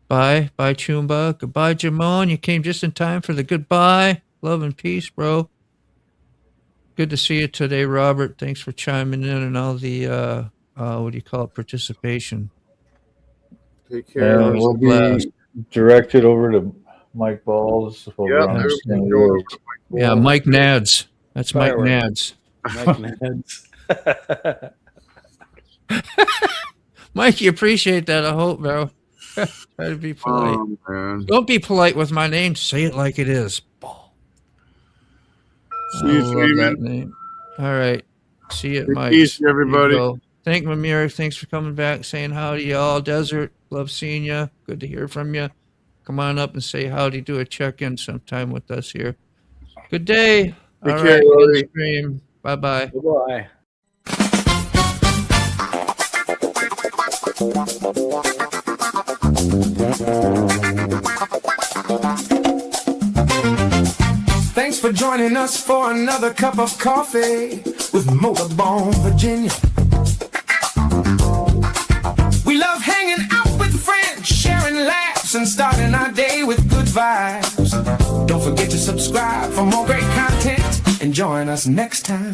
Bye. Bye, Chumba. Goodbye, Jamon. You came just in time for the goodbye. Love and peace, bro. Good to see you today, Robert. Thanks for chiming in and all the, what do you call it, participation. Take care. And we'll blast. be directed over to Mike Balls. over Yeah, on there's St. going Louis. over to Mike Yeah, Wall. Mike Nads. That's Mike Firework. Nads. Mike Nads. Mike, you appreciate that, I hope, bro. Try to be polite. Man. Don't be polite with my name. Say it like it is. I See you, love Steven. that name. All right. See you at Good Mike's. peace, everybody. There you go. Thank Mamir. Thanks for coming back, saying howdy, y'all. Desert, love seeing you. Good to hear from you. Come on up and say howdy. Do a check-in sometime with us here. Good day. Take All care, right. buddy. End stream. Bye-bye. Goodbye. Thanks for joining us for another cup of coffee with Motorbone, Virginia. We love hanging out with friends, sharing laughs, and starting our day with good vibes. Don't forget to subscribe for more great content and join us next time.